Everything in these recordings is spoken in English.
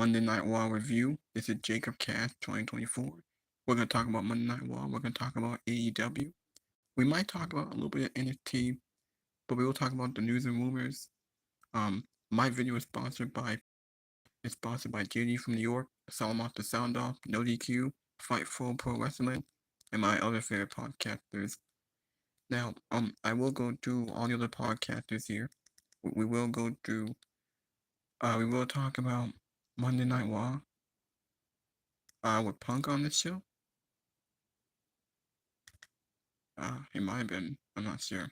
Monday Night Raw review. This is Jacob Cast 2024. We're going to talk about Monday Night Raw. We're going to talk about AEW. We might talk about a little bit of NXT, but we will talk about the news and rumors. My video is sponsored by JD from New York, Solomon the Sound Off, No DQ, Fightful Pro Wrestling, and my other favorite podcasters. Now, I will go through all the other podcasters here. We will go through. We will talk about Monday Night Raw. With Punk on this show. It might have been. I'm not sure.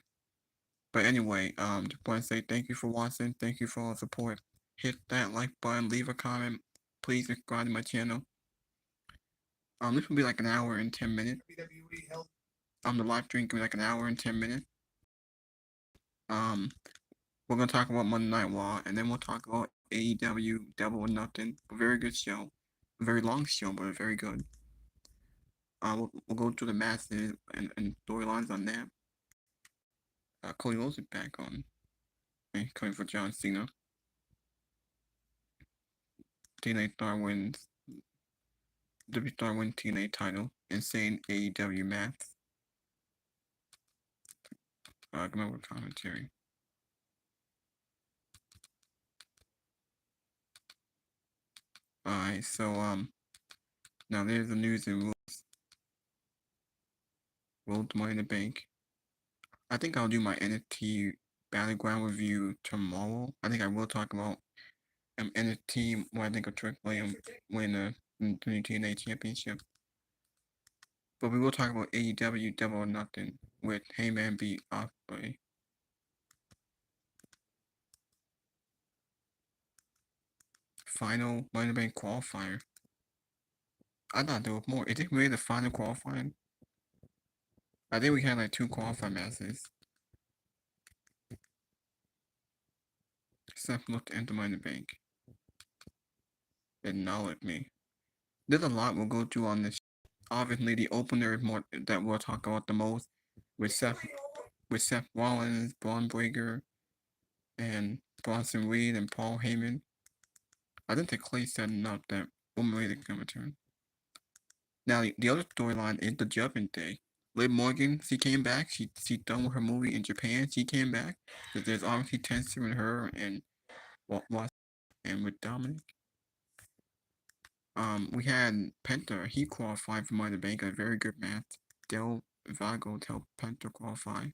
But anyway, just want to say thank you for watching. Thank you for all the support. Hit that like button. Leave a comment. Please subscribe to my channel. This will be like an hour and 10 minutes. The live stream can be like an hour and 10 minutes. We're gonna talk about Monday Night Raw, and then we'll talk about AEW Double or Nothing. A very good show. A very long show, but very good. We'll go through the matches and storylines on that. Cody Rhodes is back on. Coming for John Cena. TNA Star wins. W Star wins TNA title. Insane AEW match. Come over commentary. Alright, so now there's the news and rules. Road to Money in the Bank. I think I'll do my NXT Battleground review tomorrow. I think I will talk about NXT when I think of Trick William win the TNA Championship. But we will talk about AEW Double or Nothing with Heyman beat Ospreay. Final Money in the Bank qualifier. I thought there was more. Is it really the final qualifying? I think we had like 2 qualifying matches. Seth looked to enter Money in the Bank. Acknowledge me. There's a lot we'll go through on this. Obviously, the opener is more that we'll talk about the most with Seth Rollins, Braun Breaker, and Bronson Reed and Paul Heyman. I think the Clay setting up that Woman Reed is gonna return. Now the other storyline is the Judgment Day. Liv Morgan, she came back. She done with her movie in Japan. She came back. So there's obviously tension with her and and with Dominic. We had Penta. He qualified for Money in the Bank. A very good match. Del Vago helped Penta qualify.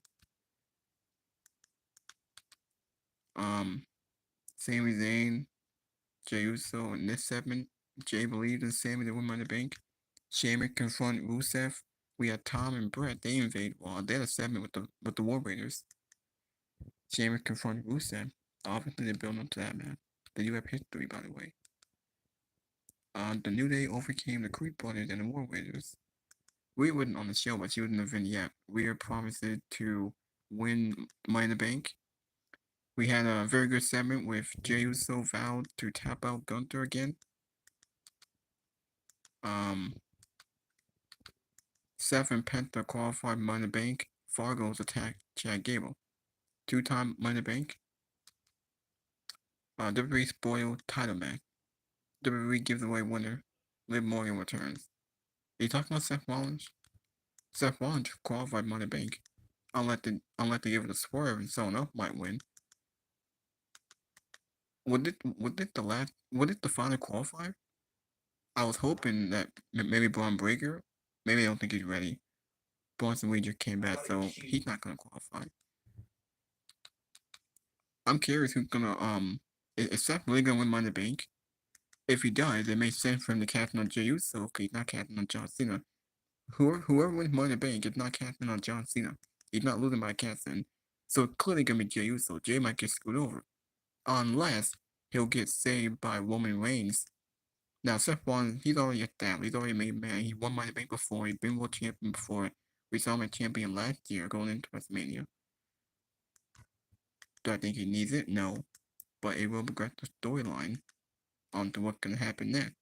Sami Zayn, Jey Uso in this segment. Jay believes in Sami to win Money in the Bank. Sheamus confront Rusev. We had Tom and Brett. They invade Raw. They had a segment with the War Raiders. Sheamus confront Rusev. Obviously, they're building up to that match. They do have history, by the way. The New Day overcame the Creed Brothers and the War Raiders. Rhea wasn't on the show, but she was in the vignette. Rhea promises to win Money in the Bank. We had a very good segment with Jey Uso vowed to tap out Gunther again. Seth and Penta qualified Money in the Bank. Fargo's attacked Chad Gable. 2-time Money in the Bank. WWE spoiled title match. WWE gives away winner. Liv Morgan returns. Are you talking about Seth Rollins? Seth Rollins qualified Money in the Bank. Unless they give it a swerve and someone else might win. Was it the final qualifier? I was hoping that maybe Braun Breaker. Maybe I don't think he's ready. Bronson Reed just came back, so he's not gonna qualify. I'm curious who's gonna is Seth really gonna win Money in the Bank? If he does, it makes sense for him to captain on Jey Uso because he's not captain on John Cena. Whoever wins Money in the Bank is not captain on John Cena. He's not losing by captain. So it's clearly gonna be Jey Uso. Jey might get screwed over. Unless he'll get saved by Roman Reigns. Now Seth Rollins, he's already established. He's already made man. He won Money in the Bank before. He's been world champion before. We saw him as champion last year going into WrestleMania. Do I think he needs it? No. But it will progress the storyline onto what's gonna happen next.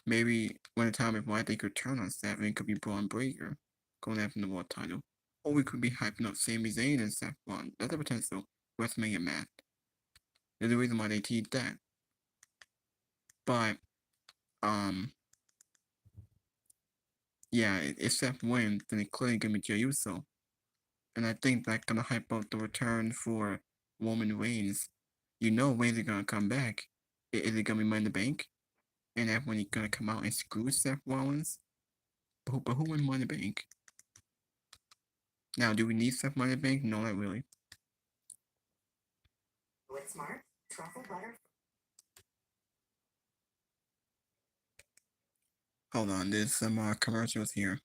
Maybe when the time is right, they could turn on Seth and it could be Braun Breaker going after the world title. Or we could be hyping up Sami Zayn and Seth Rollins. That's a potential WrestleMania match. There's a reason why they teased that. But yeah, if Seth wins, then it clearly gonna be Jey Uso, and I think that's gonna hype up the return for Roman Reigns. You know Reigns is gonna come back. Is it gonna be Money in the Bank? And everyone is gonna come out and screw Seth Rollins? But who won Money in the Bank? Now, do we need Seth Money in the Bank? No, not really. With smart truffle butter. Hold on, there's some commercials here.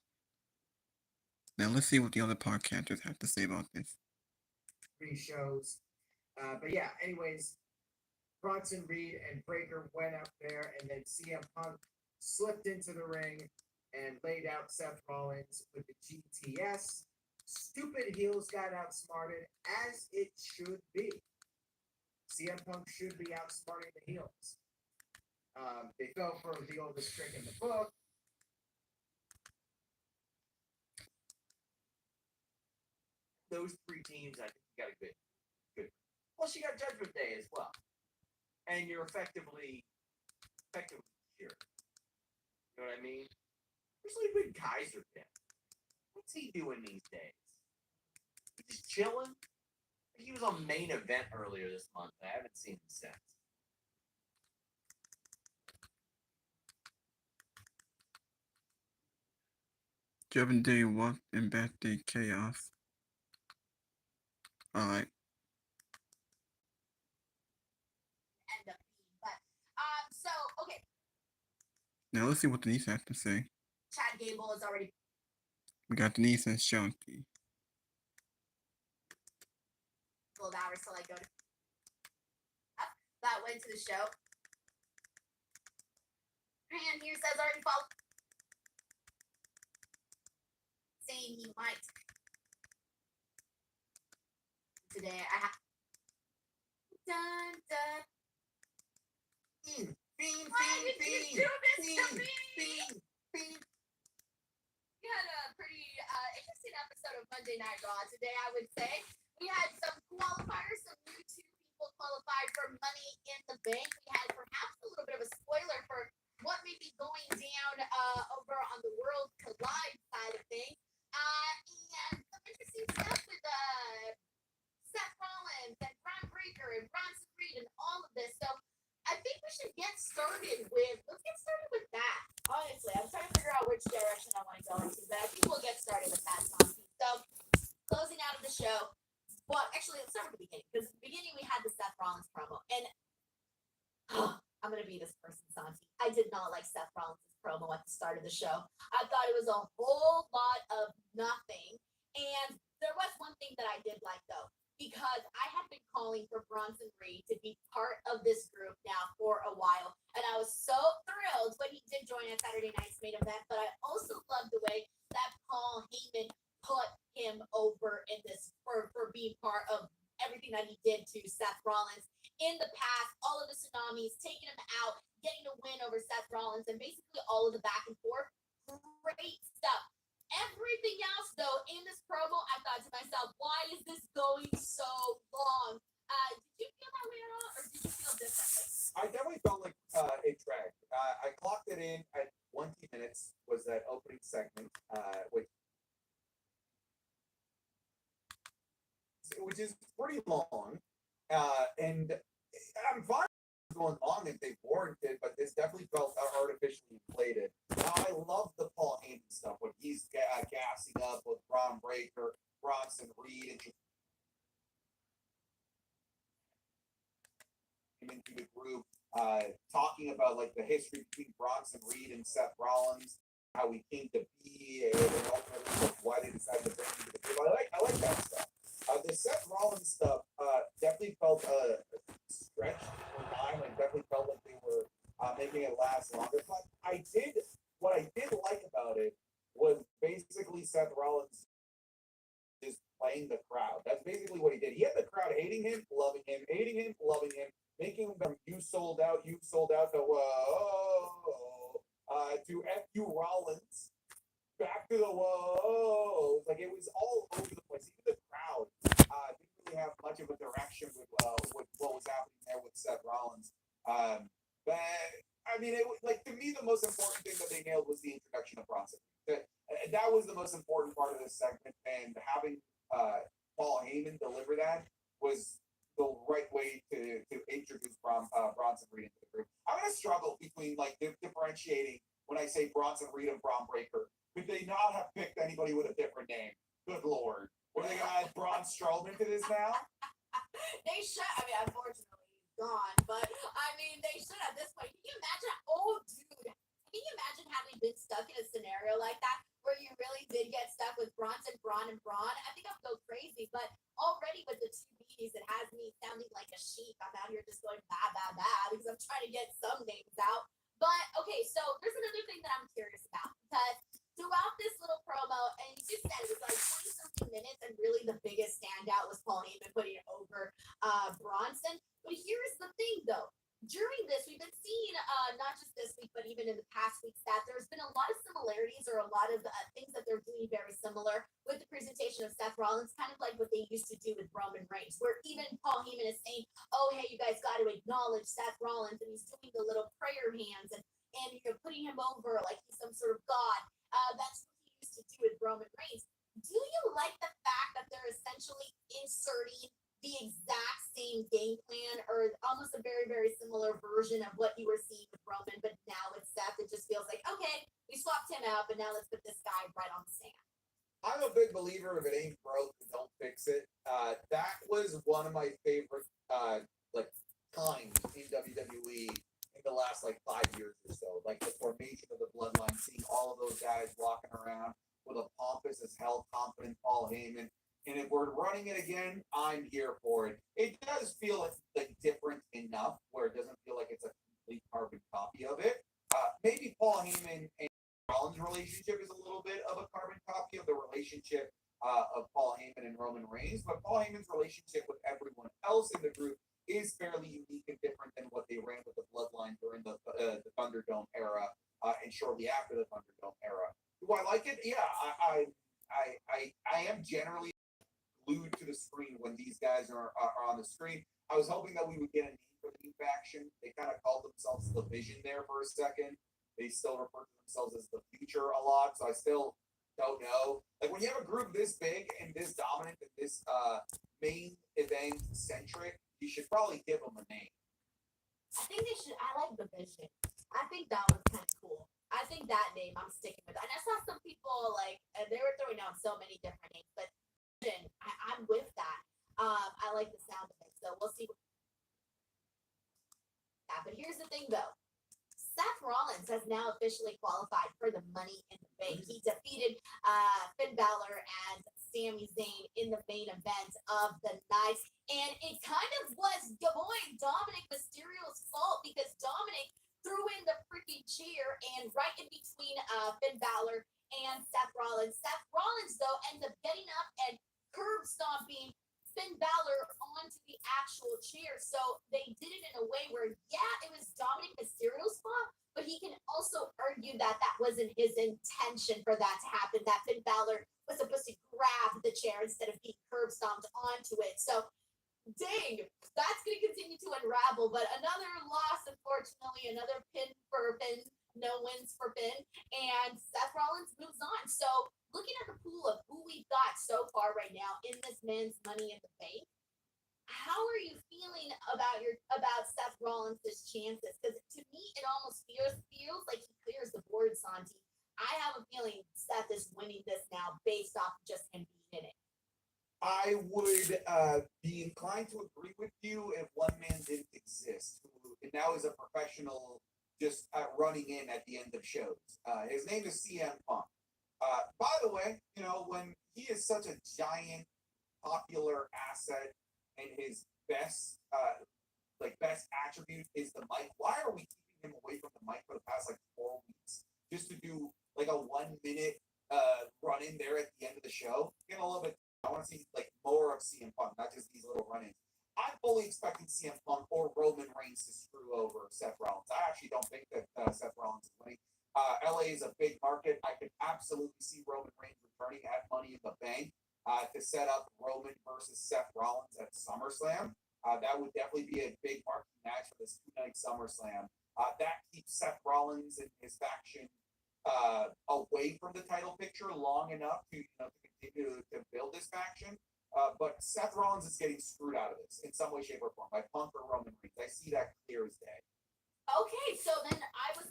Now let's see what the other podcasters have to say about this. Pre-shows. But yeah, anyways, Bronson Reed and Breakker went up there, and then CM Punk slipped into the ring and laid out Seth Rollins with the GTS. Stupid heels got outsmarted, as it should be. CM Punk should be outsmarting the heels. They fell for the oldest trick in the book. Those three teams, I think you got a good. Plus, you got Judgment Day as well, and you're effectively here. You know what I mean? Especially with Kaiser Pit. What's he doing these days? He's just chilling. He was on Main Event earlier this month. I haven't seen him since. Judgment Day walked in Birthday Chaos. Alright. End up being, but so okay. Now let's see what Denise has to say. Chad Gable is already. We got Denise and Shanti. 12 hours till I go to. That went to the show. And here says already followed. Saying he might. Today I have. Dun dun. Fiend. Why did you do this to me? We had a pretty interesting episode of Monday Night Raw today, I would say. We had some qualifiers, some new two people qualified for Money in the Bank. We had perhaps a little bit of a spoiler for what may be going down over on the World Collide side of things. And some interesting stuff with Seth Rollins and Braun Breaker and Bronson Reed and all of this. So I think we should get started with, let's get started with that. Honestly, I'm trying to figure out which direction I want to go into, but I think we'll get started with that, Santi. So, closing out of the show, well, actually, let's start with the beginning, because at the beginning we had the Seth Rollins promo, and I'm going to be this person, Santi. I did not like Seth Rollins' promo at the start of the show. I thought it was a whole lot of nothing, and there was one thing that I did like, though, because I have been calling for Bronson Reed to be part of this group now for a while. And I was so thrilled when he did join at Saturday night's main event. But I also love the way that Paul Heyman put him over in this for being part of everything that he did to Seth Rollins in the past, all of the tsunamis, taking him out, getting a win over Seth Rollins, and basically all of the back and forth. Great stuff. Everything else, though, in this promo, I thought to myself, why is this going so long? Did you feel that way at all, or did you feel differently? I definitely felt like it dragged. I clocked it in at 20 minutes was that opening segment, which is pretty long. And I'm fine going long if they warranted, but this definitely felt artificially inflated. Now, I love the Paul Heyman stuff when he's gassing up with Braun Breaker, Bronson Reed, and just into the group, talking about like the history between Bronson Reed and Seth Rollins, how he came to be, and ultimately why they decided to bring him to the group. I like that stuff. The Seth Rollins stuff definitely felt stretched for time, and definitely felt like they were making it last longer. But what I did like about it was basically Seth Rollins is playing the crowd. That's basically what he did. He had the crowd hating him, loving him, hating him, loving him, making him from you sold out to whoa, to F you Rollins, back to the whoa. Like it was all over the place. Even the crowd didn't really have much of a direction with what was happening there with Seth Rollins. But I mean, like to me, the most important thing that they nailed was the introduction of Bronson. That was the most important part of this segment, and having Paul Heyman deliver that was the right way to introduce Bronson Reed into the group. I'm gonna struggle between like differentiating when I say Bronson Reed and Braun Breaker. Could they not have picked anybody with a different name? Good lord. What are they gonna add Braun Strowman to this now? They should. I mean, unfortunately, he's gone. But I mean, they should at this point. Can you imagine? Oh, dude. Can you imagine having been stuck in a scenario like that where you really did get stuck with Bronson, Braun, and Braun? I think I'll go crazy. But already with the two B's, it has me sounding like a sheep. I'm out here just going bah because I'm trying to get some names out. But okay, so there's another thing that I'm curious about because throughout this little promo, and you just said it was like 20 something minutes, and really the biggest standout was Paul Heyman putting it over Bronson. But here's the thing, though. During this, we've been seeing, not just this week, but even in the past weeks, that there's been a lot of similarities or a lot of things that they're doing very similar with the presentation of Seth Rollins, kind of like what they used to do with Roman Reigns, where even Paul Heyman is saying, oh, hey, you guys got to acknowledge Seth Rollins, and he's doing the little prayer hands and you're putting him over like he's some sort of god. That's what he used to do with Roman Reigns. Do you like the fact that they're essentially inserting the exact same game plan or almost a very, very similar version of what you were seeing with Roman, but now with Seth, it just feels like, okay, we swapped him out, but now let's put this guy right on the stand. I'm a big believer if it ain't broke, don't fix it. That was one of my favorite like times in WWE in the last like 5 years or so. Like the formation of the bloodline, seeing all of those guys walking around with a pompous as hell confident Paul Heyman. And if we're running it again, I'm here for it. It does feel like different enough where it doesn't feel like it's a complete carbon copy of it. Maybe Paul Heyman and Rollins' relationship is a little bit of a carbon copy of the relationship of Paul Heyman and Roman Reigns, but Paul Heyman's relationship with everyone else in the group is fairly unique and different than what they ran with the Bloodline during the Thunderdome era and shortly after the Thunderdome era. Do I like it? Yeah, I am generally glued to the screen when these guys are on the screen. I was hoping that we would get a name for the new faction. They kind of called themselves the Vision there for a second. They still refer to themselves as the Future a lot, so I still don't know. Like when you have a group this big and this dominant and this main event centric, you should probably give them a name. I think they should. I like the Vision. I think that was kind of cool. I think that name I'm sticking with. And I saw some people like they were throwing out so many different names, but I'm with that. I like the sound of it, so we'll see. Yeah, but here's the thing, though. Seth Rollins has now officially qualified for the Money in the Bank. He defeated Finn Balor and Sami Zayn in the main event of the night, and it kind of was your boy Dominic Mysterio's fault because Dominic threw in the freaking chair and right in between Finn Balor and Seth Rollins. Seth Rollins, though, ends up getting up and curb stomping Finn Balor onto the actual chair. So they did it in a way where, yeah, it was Dominic Mysterio's fault, but he can also argue that that wasn't his intention for that to happen, that Finn Balor was supposed to grab the chair instead of being curb stomped onto it. So, dang, that's going to continue to unravel. But another loss, unfortunately, another pin for Finn. No wins for Finn, and Seth Rollins moves on. So, looking at the pool of who we've got so far right now in this men's Money in the Bank, how are you feeling about Seth Rollins' chances? Because to me, it almost feels like he clears the board, Santi. I have a feeling Seth is winning this now based off just him being in it. I would be inclined to agree with you if one man didn't exist, who now is a professional just running in at the end of shows. His name is CM Punk. By the way, you know, when he is such a giant, popular asset and his best attribute is the mic, why are we keeping him away from the mic for the past like 4 weeks just to do like a 1 minute run in there at the end of the show? Getting a little bit. I want to see like more of CM Punk, not just these little run-ins. I'm fully expecting CM Punk or Roman Reigns to screw over Seth Rollins. I actually don't think that Seth Rollins is winning. LA is a big market. I could absolutely see Roman Reigns returning at Money in the Bank to set up Roman versus Seth Rollins at SummerSlam. That would definitely be a big marquee match for this 2-night SummerSlam. That keeps Seth Rollins and his faction away from the title picture long enough to continue to build this faction. But Seth Rollins is getting screwed out of this in some way, shape, or form by Punk or Roman Reigns. I see that clear as day. Okay, so then I was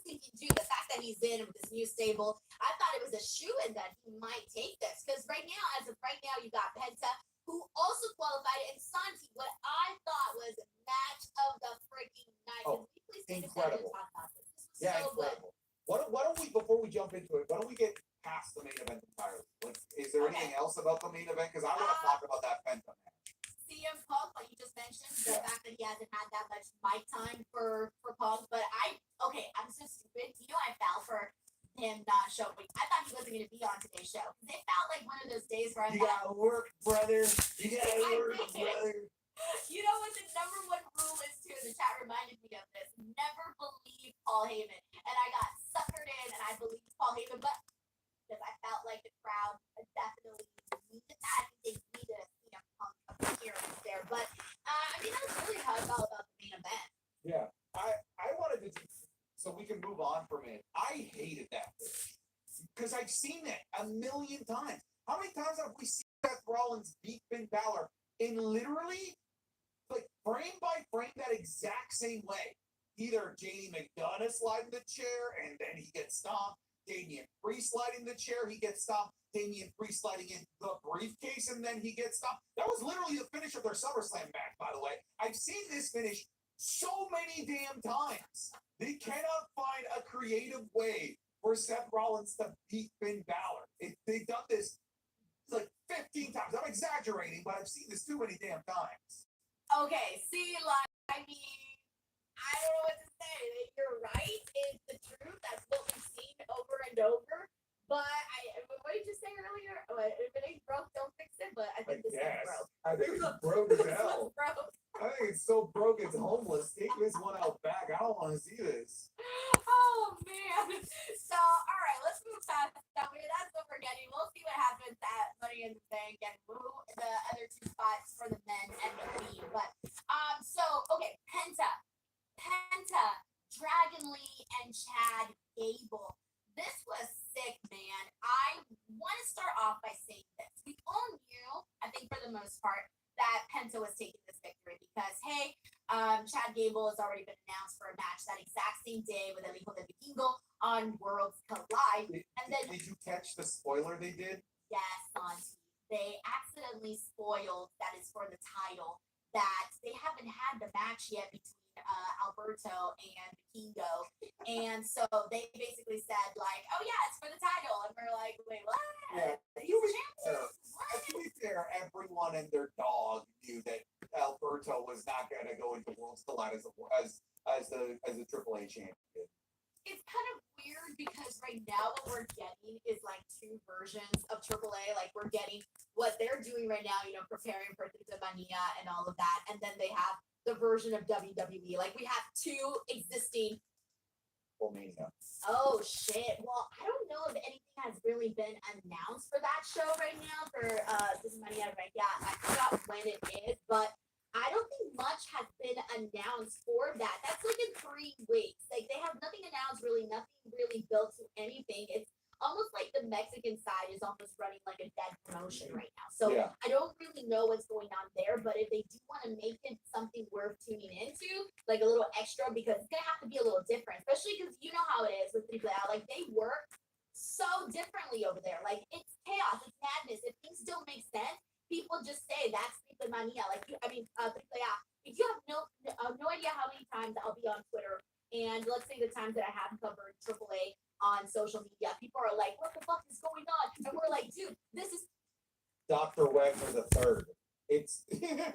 thinking too, the fact that he's in with this new stable, I thought it was a shoo-in that he might take this. Because as of right now, you got Penta, who also qualified, and Santi, what I thought was match of the freaking night. Oh, Can we please take incredible. a second to talk about this? This was Yeah, so incredible. Why don't we, before we jump into it, why don't we get past the main event entirely? Like, is there anything else about the main event? Because I want to talk about that Penta match. CM Punk, like you just mentioned, the fact that he hasn't had that much mic time for Punk, but I'm so stupid. You know, I fell for him not showing. I thought he wasn't going to be on today's show. It felt like one of those days where You gotta work, brother. You gotta work, brother. You know what the number one rule is too? The chat reminded me of this. Never believe Paul Heyman. And I got suckered in and I believed Paul Heyman, but because I felt like the crowd definitely needed that. They needed a CM Punk appearance there. But that's really how I felt about the main event. Yeah. I wanted to so we can move on from it. I hated that finish. Because I've seen it a million times. How many times have we seen Seth Rollins beat Finn Balor in literally like frame by frame that exact same way? Either JD McDonough sliding the chair and then he gets stomped. Damian Priest sliding the chair, he gets stomped. Damian Priest sliding in the briefcase and then he gets stomped. That was literally the finish of their SummerSlam match, by the way. I've seen this finish so many damn times. They cannot find a creative way for Seth Rollins to beat Finn Balor. They've done this like 15 times. I'm exaggerating, but I've seen this too many damn times. Okay, see, like, I don't know what to say. You're right. It's the truth. That's what we've seen over and over. But what did you say earlier? If it ain't broke, don't fix it. But I think this is broke. I think it's broke as hell. I think it's so broke it's homeless. Take this one out back. I don't want to see this. Oh man. So all right, let's move past that. That's what we're getting. We'll see what happens at Money in the Bank and who the other two spots for the men and the team. But okay, Penta, Dragon Lee, and Chad Gable. This was sick, man. I want to start off by saying this. We all knew, I think for the most part, that Penta was taking this victory because, hey, Chad Gable has already been announced for a match that exact same day with El Hijo de Vikingo on Worlds Collide. Did you catch the spoiler they did? Yes, Monty. They accidentally spoiled that is for the title that they haven't had the match yet between Alberto and Vikingo. And so they basically said, like, oh yeah, it's for the title. And we're like, wait, what? Yeah. To be fair, everyone and their dog knew that Alberto was not going to go into Worlds Collide as the AAA champion. It's kind of weird because right now what we're getting is like two versions of AAA. Like we're getting what they're doing right now, preparing for the Mania and all of that. And then they have the version of WWE. Like we have two existing. Mania. Oh shit. Well, I don't know if anything has really been announced for that show right now for this Mania. Right? Yeah, I forgot when it is, but I don't think much has been announced for that. That's like in 3 weeks. Like they have nothing announced, really, nothing really built to anything. It's almost like the Mexican side is almost running like a dead promotion right now. So yeah. I don't really know what's going on there, but if they do want to make it something worth tuning into, like a little extra, because it's gonna have to be a little different, especially because you know how it is with Triple A. Like they work so differently over there. Like it's chaos, it's madness. If things don't make sense, people just say that's Triple Mania. Like Triple A. If you have no idea how many times I'll be on Twitter, and let's say the times that I have covered AAA on social media, people are like, "What the fuck is going on?" And we're like, "Dude, this is Dr. Wagner the Third." It's yeah.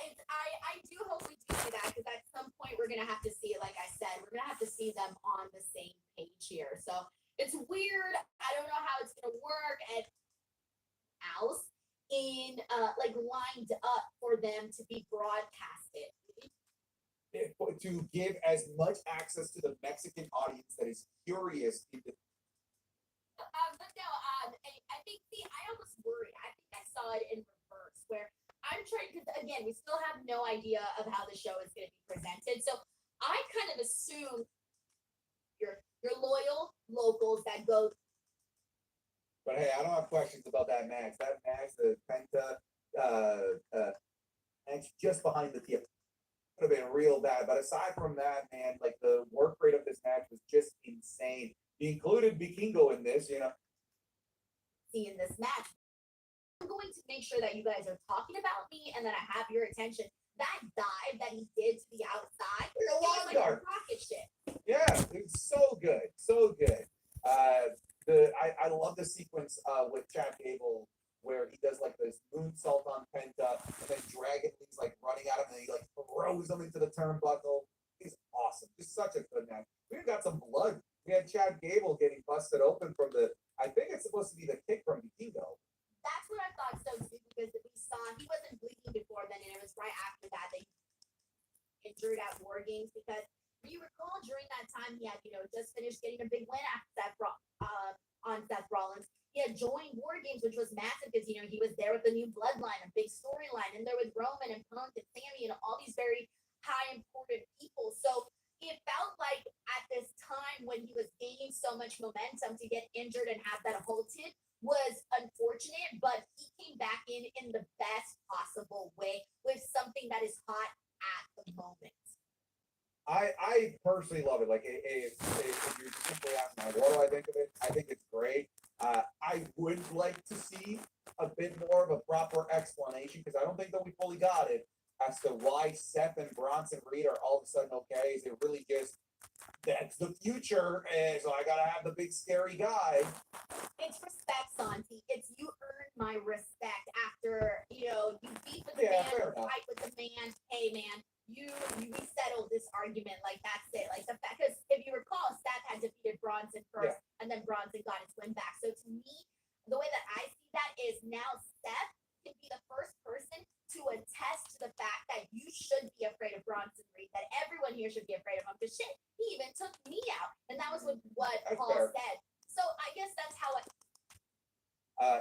It's I do hope we do see that because at some point we're gonna have to see, like I said, we're gonna have to see them on the same page here. So it's weird. I don't know how it's gonna work. And else in like lined up for them to be broadcasted. To give as much access to the Mexican audience that is curious. But no, I think, I almost worry. I think I saw it in reverse, where I'm trying, because again, we still have no idea of how the show is going to be presented. So I kind of assume your loyal locals that go. But hey, I don't have questions about that match. That match, the Penta, match just behind the tip, could have been real bad. But aside from that, man, like the work rate of this match was just insane. He included Vikingo in this, See in this match. I'm going to make sure that you guys are talking about me and that I have your attention. That dive that he did to the outside, Like a it was lawn like a dart. rocket ship. Yeah, it's so good, so good. I love the sequence with Chad Gable where he does like this moonsault on Penta, and then Dragon Lee's like running at him, and he like throws him into the turnbuckle. He's awesome, just such a good match. We've got some blood. We had Chad Gable getting busted open from I think it's supposed to be the kick from Vikingo. That's what I thought so too, because we saw he wasn't bleeding before then, and it was right after that that he injured at War Games. Because if you recall, during that time he had just finished getting a big win after on Seth Rollins. He had joined War Games, which was massive because he was there with the new bloodline, a big storyline, and there with Roman and Punk and Sammy and all these very high important people. So it felt like at this time when he was gaining so much momentum to get injured and have that halted was unfortunate, but he came back in the best possible way with something that is hot at the moment. I personally love it. Like, if you're simply asking, what do I think of it? I think it's great. I would like to see a bit more of a proper explanation because I don't think that we fully got it as to why Seth and Bronson Reed are all of a sudden okay. Is it really just that's the future? And so I gotta have the big scary guy. It's respect, Santi. It's you earned my respect after you beat with the Yeah, man, fair enough. fight with the man. Hey, man, we settled this argument. Like that's it. Like the fact, because if you recall, Seth had defeated Bronson first, and then Bronson got his win back. So to me, the way that I see that is now Seth can be the first person to attest to the fact that you should be afraid of Bronson Reed. That everyone here should be afraid of him. Because shit, he even took me out, and that was what That's Paul fair. said. So I guess that's how it.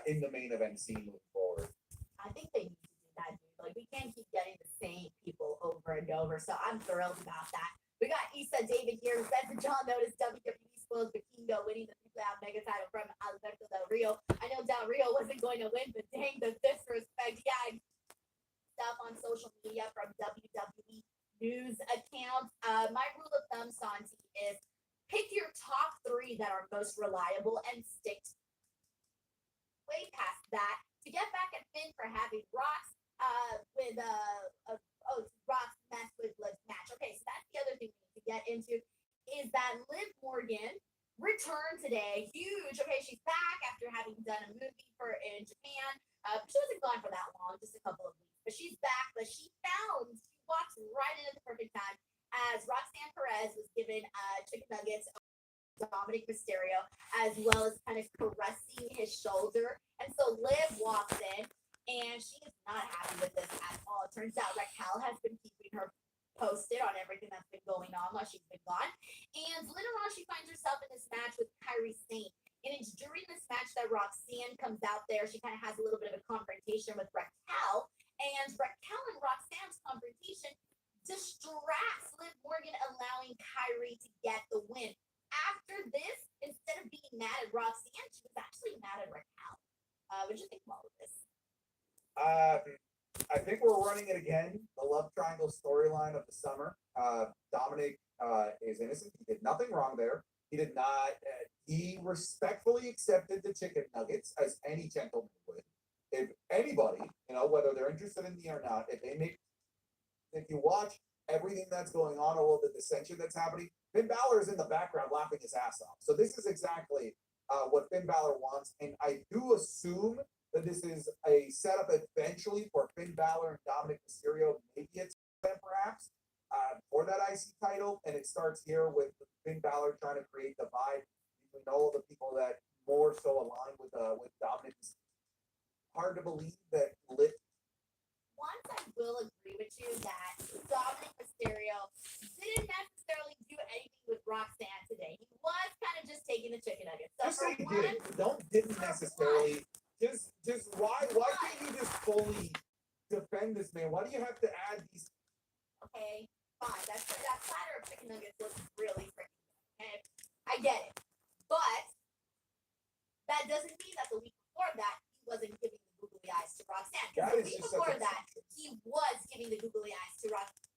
In the main event scene moving forward. I think they need to do that, dude. Like, we can't keep getting the same people over and over. So I'm thrilled about that. We got Issa David here who says that John noticed WWE spoils Vikingo winning the People Out Mega title from Alberto Del Rio. I know Del Rio wasn't going to win, but dang, the disrespect. Yeah, stuff on social media from WWE news accounts. My rule of thumb, Santi, is pick your top 3 that are most reliable and stick to way past that to get back at Finn for having Rock's with Rock's mess with Liv's match. Okay, so that's the other thing we need to get into is that Liv Morgan returned today. Huge. Okay, she's back after having done a movie in Japan. She wasn't gone for that long, just a couple of weeks. But she's back. But she walks right in at the perfect time as Roxanne Perez was given chicken nuggets. Dominic Mysterio, as well as kind of caressing his shoulder. And so Liv walks in, and she is not happy with this at all. It turns out Raquel has been keeping her posted on everything that's been going on while she's been gone. And later on, she finds herself in this match with Kairi Sane. And it's during this match that Roxanne comes out there. She kind of has a little bit of a confrontation with Raquel. And Raquel and Roxanne's confrontation distracts Liv Morgan, allowing Kairi to get the win. After this, instead of being mad at Roxanne, she was actually mad at Raquel. What do you think of all of this? I think we're running it again. The love triangle storyline of the summer. Dominic is innocent. He did nothing wrong there. He did not. He respectfully accepted the chicken nuggets as any gentleman would. If anybody, whether they're interested in me or not, if you watch everything that's going on, all of the dissension that's happening, Finn Balor is in the background laughing his ass off. So this is exactly what Finn Balor wants, and I do assume that this is a setup eventually for Finn Balor and Dominic Mysterio. Maybe it's perhaps for that IC title, and it starts here with Finn Balor trying to create the vibe between all of the people that more so align with Dominic. Hard to believe that Liv. Once I will agree with you that Dominic Mysterio didn't necessarily do anything with Roxanne today. He was kind of just taking the chicken nuggets. So Just say didn't necessarily. Just why can't you just fully defend this man? Why do you have to add these? Okay, fine. That platter of chicken nuggets looks really freaking good. Okay? I get it. But that doesn't mean that the week before that he wasn't giving the googly eyes to Roxanne. That The is week just before such a- that, he was giving the googly eyes to Roxanne.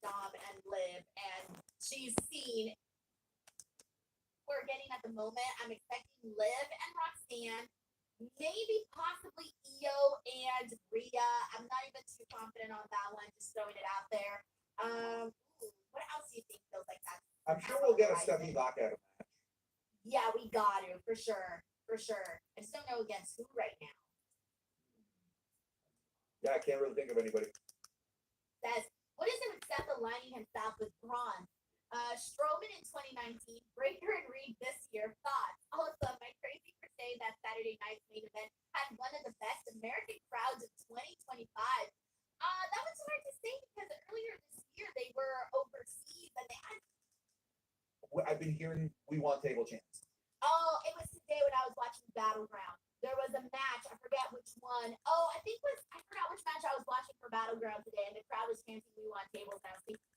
Dom and Liv, and she's seen. We're getting at the moment. I'm expecting Liv and Roxanne, maybe possibly Io and Rhea. I'm not even too confident on that one. Just throwing it out there. What else do you think feels like that? I'm sure we'll get a Stephanie Lockout match. Yeah, we got to for sure. For sure. I just don't know against who right now. Yeah, I can't really think of anybody. Says, what is it with Seth aligning himself with Braun? Strowman in 2019, Breakker and Reed this year. Thoughts? Also, am I crazy for saying that Saturday night's main event had one of the best American crowds of 2025? That was hard to say because earlier this year they were overseas and they had. I've been hearing we want table chance. Oh, it was today when I was watching Battleground. There was a match. I forget which one. Oh, I forgot which match I was watching for Battleground today, and the crowd was chanting "We want tables." And I was thinking,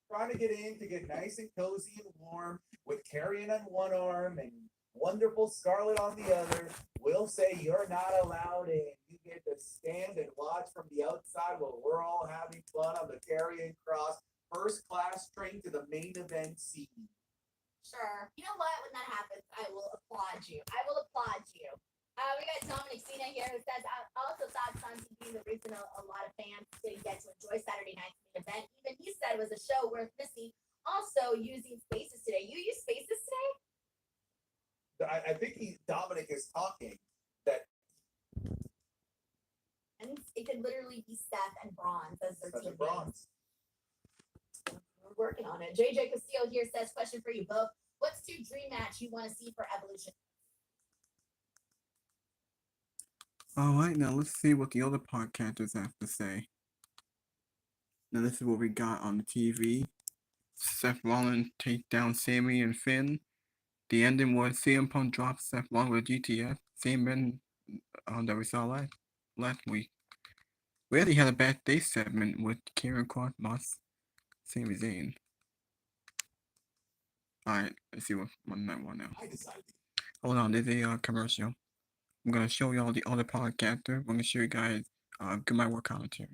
Trying to get in to get nice and cozy and warm with Carrion on one arm and wonderful Scarlet on the other. We'll say you're not allowed in. You get to stand and watch from the outside while we're all having fun on the Carrion Cross first class train to the main event seat. sure. You know what? When that happens, I will applaud you. We got Dominic Cena here who says, I also thought on TV the reason a lot of fans didn't get to enjoy Saturday night's main event. Even he said it was a show worth missing. Also, using spaces today. You use spaces today? I think Dominic is talking that. And it could literally be Seth and Braun as their team. Bronze. We're working on it. JJ Castillo here says, question for you both. What's your dream match you want to see for Evolution? All right, now let's see what the other podcasters have to say. Now this is what we got on the TV. Seth Rollins take down Sami and Finn. The ending was CM Punk drops Seth Rollins with GTF. Same end that we saw last week. We already had a backstage segment with Karen Cross boss Sami Zayn. Alright, let's see what Monday Night Raw now. Hold on, there's a commercial. I'm gonna show y'all the other podcaster. I'm gonna show you guys good my work commentary.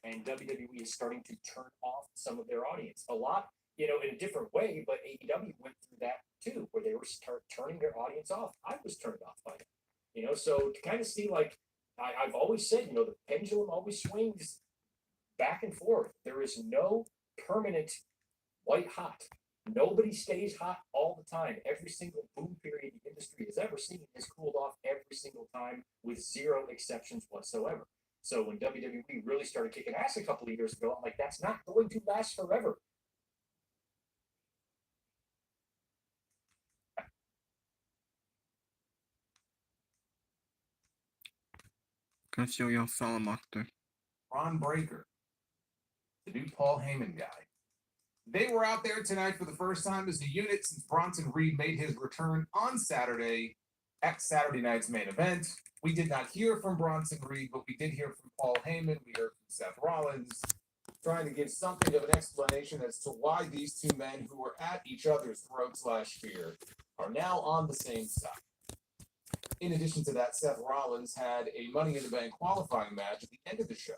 And WWE is starting to turn off some of their audience a lot, in a different way. But AEW went through that too, where they were turning their audience off. I was turned off by it, so to kind of see, like I've always said, the pendulum always swings back and forth. There is no permanent white hot. Nobody stays hot all the time. Every single boom period the industry has ever seen has cooled off every single time with zero exceptions whatsoever. So when WWE really started kicking ass a couple of years ago, I'm like, that's not going to last forever. Gonna show y'all Solomon after. Ron Breaker, the new Paul Heyman guy. They were out there tonight for the first time as a unit since Bronson Reed made his return on Saturday at Saturday night's main event. We did not hear from Bronson Reed, but we did hear from Paul Heyman. We heard from Seth Rollins, trying to give something of an explanation as to why these two men who were at each other's throats last year are now on the same side. In addition to that, Seth Rollins had a Money in the Bank qualifying match at the end of the show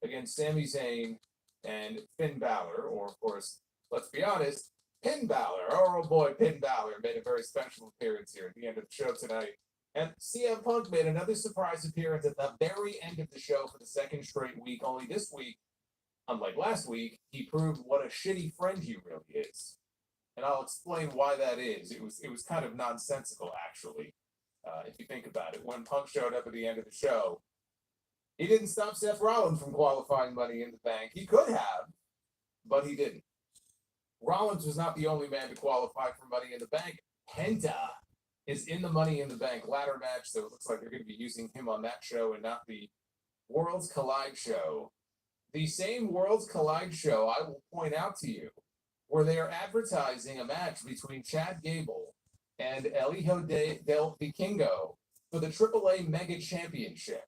against Sami Zayn and Finn Balor, or of course, let's be honest, Finn Balor. Oh boy, Finn Balor made a very special appearance here at the end of the show tonight. And CM Punk made another surprise appearance at the very end of the show for the second straight week. Only this week, unlike last week, he proved what a shitty friend he really is. And I'll explain why that is. It was kind of nonsensical, actually, if you think about it. When Punk showed up at the end of the show, he didn't stop Seth Rollins from qualifying Money in the Bank. He could have, but he didn't. Rollins was not the only man to qualify for Money in the Bank. Penta is in the Money in the Bank ladder match, so it looks like they're going to be using him on that show and not the Worlds Collide show. The same Worlds Collide show, I will point out to you, where they are advertising a match between Chad Gable and El Hijo del Vikingo for the AAA Mega Championship.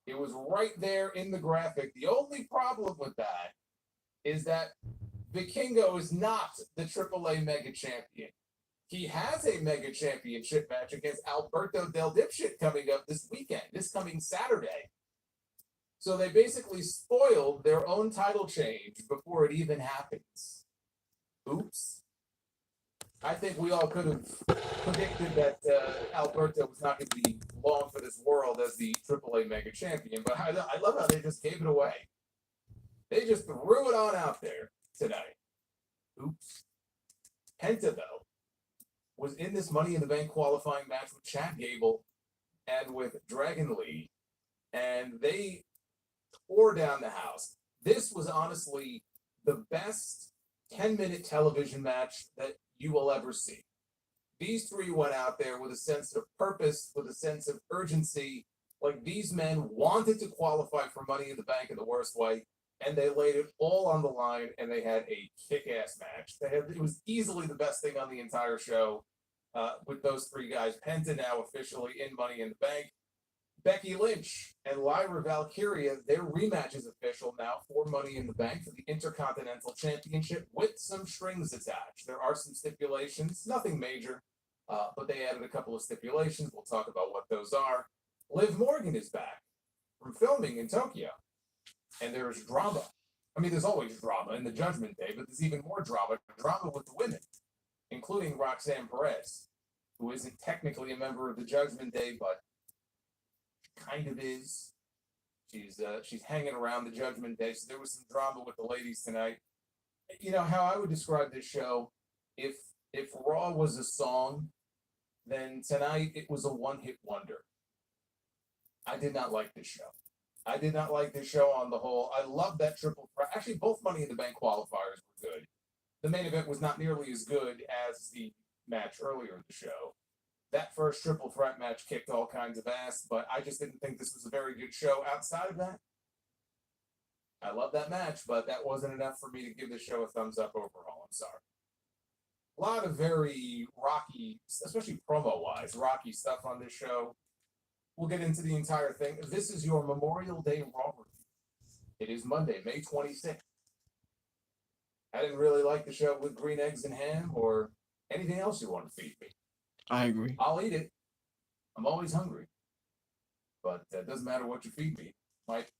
It was right there in the graphic. The only problem with that is that Vikingo is not the AAA Mega Champion. He has a Mega Championship match against Alberto Del Dipshit coming up this weekend, this coming Saturday. So they basically spoiled their own title change before it even happens. Oops. I think we all could have predicted that Alberto was not going to be long for this world as the AAA Mega Champion, but I love how they just gave it away. They just threw it on out there tonight. Oops. Penta, though, was in this Money in the Bank qualifying match with Chad Gable and with Dragon Lee, and they tore down the house. This was honestly the best 10-minute television match that you will ever see. These three went out there with a sense of purpose, with a sense of urgency. Like, these men wanted to qualify for Money in the Bank in the worst way, and they laid it all on the line, and they had a kick-ass match. It was easily the best thing on the entire show with those three guys. Penta now officially in Money in the Bank. Becky Lynch and Lyra Valkyria, their rematch is official now for Money in the Bank for the Intercontinental Championship with some strings attached. There are some stipulations, nothing major, but they added a couple of stipulations. We'll talk about what those are. Liv Morgan is back from filming in Tokyo, and there's drama. I mean, there's always drama in the Judgment Day, but there's even more drama with the women, including Roxanne Perez, who isn't technically a member of the Judgment Day, but kind of is. She's hanging around the Judgment Day, so there was some drama with the ladies tonight. You know how I would describe this show, if Raw was a song, then tonight it was a one-hit wonder. I did not like this show. I did not like this show on the whole. I love that triple threat. Actually, both Money in the Bank qualifiers were good. The main event was not nearly as good as the match earlier in the show. That first triple threat match kicked all kinds of ass, but I just didn't think this was a very good show outside of that. I love that match, but that wasn't enough for me to give the show a thumbs up overall. I'm sorry. A lot of very rocky, especially promo-wise, rocky stuff on this show. We'll get into the entire thing. This is your Memorial Day Raw review. It is Monday, May 26th. I didn't really like the show with green eggs and ham or anything else you want to feed me. I agree. I'll eat it. I'm always hungry. But it doesn't matter what you feed me. Like,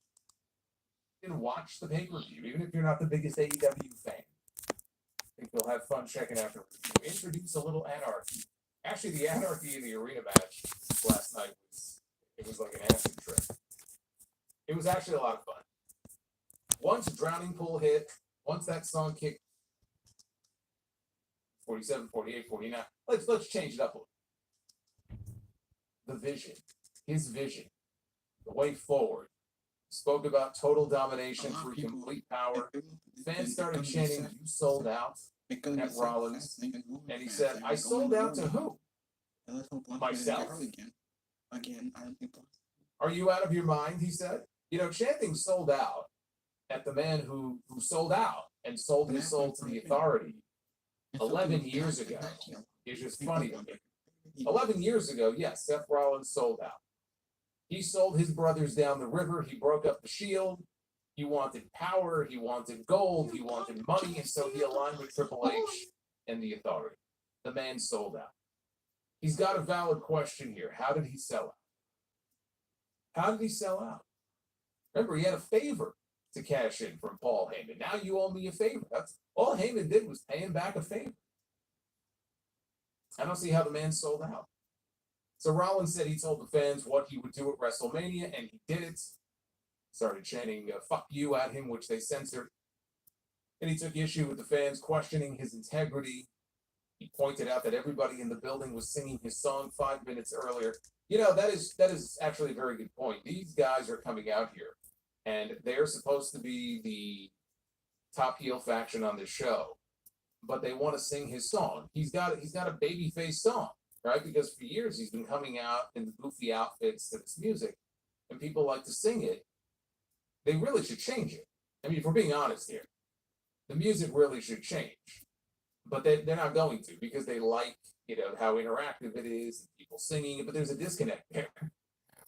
you can watch the pay-per-view, even if you're not the biggest AEW fan. I think you'll have fun checking out the review. Introduce a little anarchy. Actually, the anarchy in the arena match last night was like an acid trip. It was actually a lot of fun. Once Drowning Pool hit, once that song kicked 47, 48, 49, let's change it up a little. The vision, his vision, the way forward. Spoke about total domination through complete power. Fans started chanting, "You sold out," at Rollins. And he said, "I sold out to who? Myself." Again, I don't think. Are you out of your mind? He said. You know, chanting "sold out" at the man who sold out and sold his soul to the Authority 11 years ago is just funny to me. 11 years ago, yes, Seth Rollins sold out. He sold his brothers down the river. He broke up the Shield. He wanted power. He wanted gold. He wanted money. And so he aligned with Triple H and the Authority. The man sold out. He's got a valid question here. How did he sell out? How did he sell out? Remember, he had a favor to cash in from Paul Heyman. Now you owe me a favor. That's all Heyman did, was pay him back a favor. I don't see how the man sold out. So Rollins said he told the fans what he would do at WrestleMania, and he did it. Started chanting "fuck you" at him, which they censored. And he took issue with the fans questioning his integrity. He pointed out that everybody in the building was singing his song 5 minutes earlier. You know, that is actually a very good point. These guys are coming out here, and they're supposed to be the top heel faction on this show, but they want to sing his song. He's got a babyface song, right? Because for years he's been coming out in goofy outfits to this music, and people like to sing it. They really should change it. I mean, if we're being honest here, the music really should change. But they're not going to, because they like, you know, how interactive it is, people singing it, but there's a disconnect there.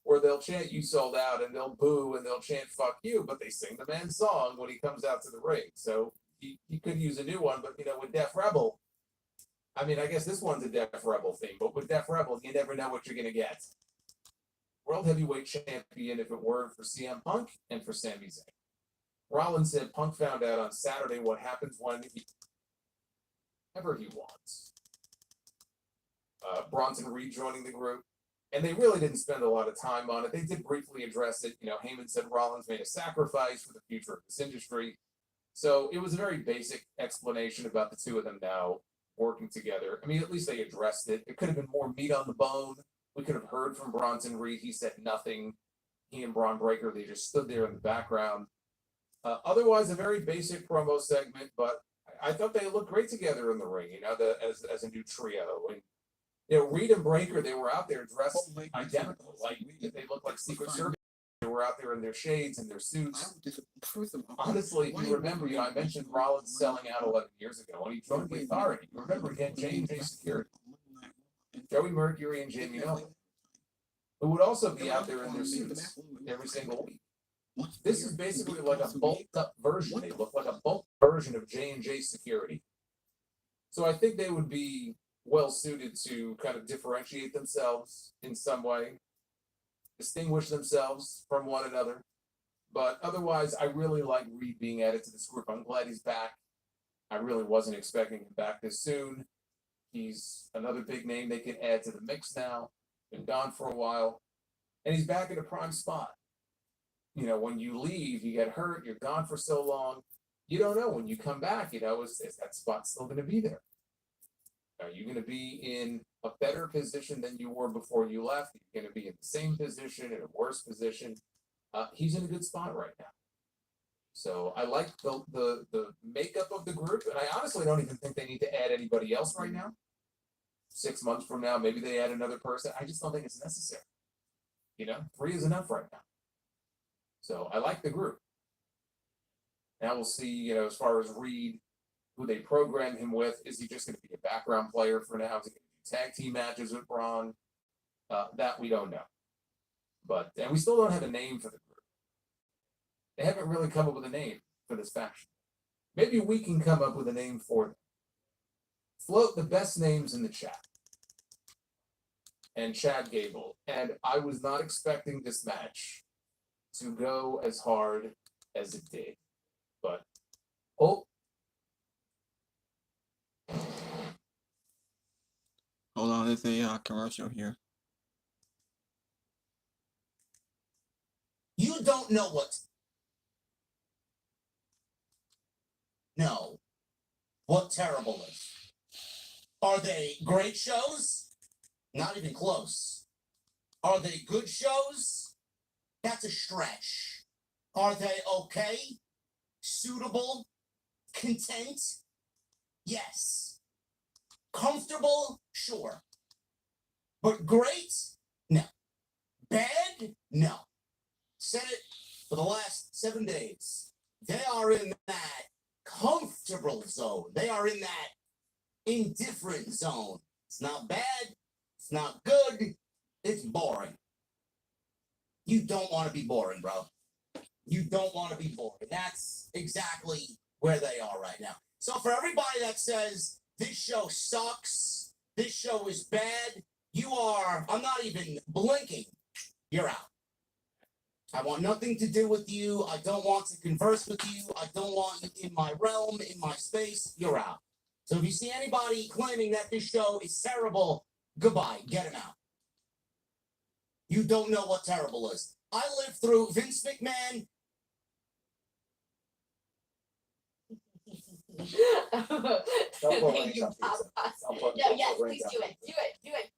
where they'll chant "You sold out" and they'll boo and they'll chant "Fuck you," but they sing the man's song when he comes out to the ring. So he could use a new one, but with Def Rebel, I mean, I guess this one's a Def Rebel thing, but with Def Rebel, you never know what you're gonna get. World Heavyweight Champion if it weren't for CM Punk and for Sami Zayn. Rollins said Punk found out on Saturday what happens whenever he wants. Bronson Reed joining the group. And they really didn't spend a lot of time on it. They did briefly address it. Heyman said Rollins made a sacrifice for the future of this industry. So it was a very basic explanation about the two of them now working together. I mean, at least they addressed it. It could have been more meat on the bone. We could have heard from Bronson Reed. He said nothing. He and Braun Breaker, they just stood there in the background. Otherwise, a very basic promo segment, but I thought they looked great together in the ring, as a new trio. And Reed and Breaker, they were out there dressed identical. Like they looked like Secret Service. They were out there in their shades and their suits. Honestly, if you remember, I mentioned Rollins selling out 11 years ago when he joined the Authority. You remember he had J&J Security, Joey Mercury, and Jamie Nolan, who would also be out there in their suits every single week. This is basically like a bulked up version. They look like a bulked version of J&J Security. So I think they would be well suited to kind of differentiate themselves in some way, distinguish themselves from one another. But otherwise, I really like Reed being added to this group. I'm glad he's back. I really wasn't expecting him back this soon. He's another big name they can add to the mix now. Been gone for a while. And he's back in a prime spot. When you leave, you get hurt, you're gone for so long. You don't know when you come back, is that spot still going to be there? Are you going to be in a better position than you were before you left? You're going to be in the same position, in a worse position. He's in a good spot right now. So I like the makeup of the group, and I honestly don't even think they need to add anybody else right now. 6 months from now, maybe they add another person. I just don't think it's necessary. 3 is enough right now. So I like the group. Now we'll see, as far as Reed, who they program him with. Is he just going to be a background player for now? Is he going to do tag team matches with Braun? That we don't know. And we still don't have a name for the group. They haven't really come up with a name for this faction. Maybe we can come up with a name for them. Float the best names in the chat. And Chad Gable. And I was not expecting this match to go as hard as it did. But, hold on, there's a commercial here. You don't know what terrible is. Are they great shows? Not even close. Are they good shows? That's a stretch. Are they okay? Suitable? Content? Yes. Comfortable? Sure. But great? No. Bad? No. Said it for the last 7 days. They are in that comfortable zone. They are in that indifferent zone. It's not bad. It's not good. It's boring. You don't want to be boring, bro. You don't want to be boring. That's exactly where they are right now. So for everybody that says this show sucks, this show is bad, I'm not even blinking. You're out. I want nothing to do with you. I don't want to converse with you. I don't want you in my realm, in my space. You're out. So if you see anybody claiming that this show is terrible, goodbye. Get him out. You don't know what terrible is. I lived through Vince McMahon. Thank you, Papa. No, yes, please do it. Do it.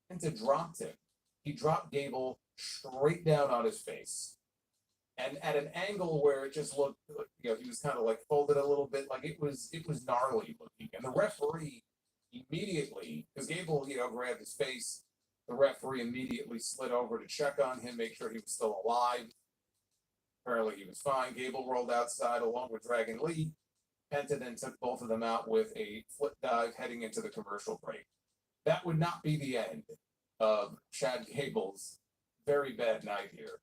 And to drop him, he dropped Gable straight down on his face. And at an angle where it just looked, he was kind of like folded a little bit, like it was gnarly looking. And the referee immediately, because Gable, grabbed his face, the referee immediately slid over to check on him, make sure he was still alive. Apparently he was fine. Gable rolled outside along with Dragon Lee. Penta then took both of them out with a flip dive heading into the commercial break. That would not be the end of Chad Gable's very bad night here.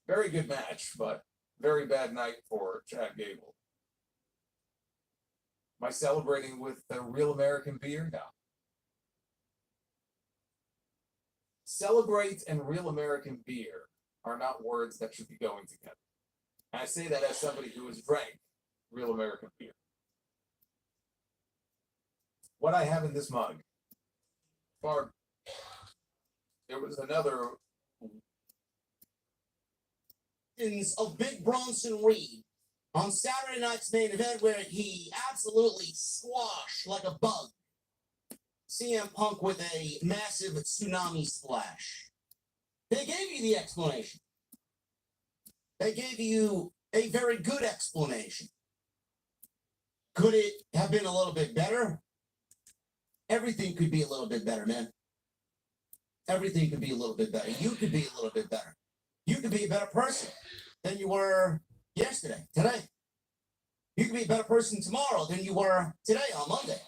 Very good match, but very bad night for Chad Gable. Am I celebrating with the real American beer? No. Celebrate and real American beer are not words that should be going together. And I say that as somebody who has drank real American beer. What I have in this mug, there was another of Big Bronson Reed on Saturday night's main event where he absolutely squashed like a bug CM Punk with a massive tsunami splash. They gave you the explanation. They gave you a very good explanation. Could it have been a little bit better? Everything could be a little bit better, man. Everything could be a little bit better. You could be a little bit better. You could be a better person than you were yesterday, today. You could be a better person tomorrow than you were today on Monday.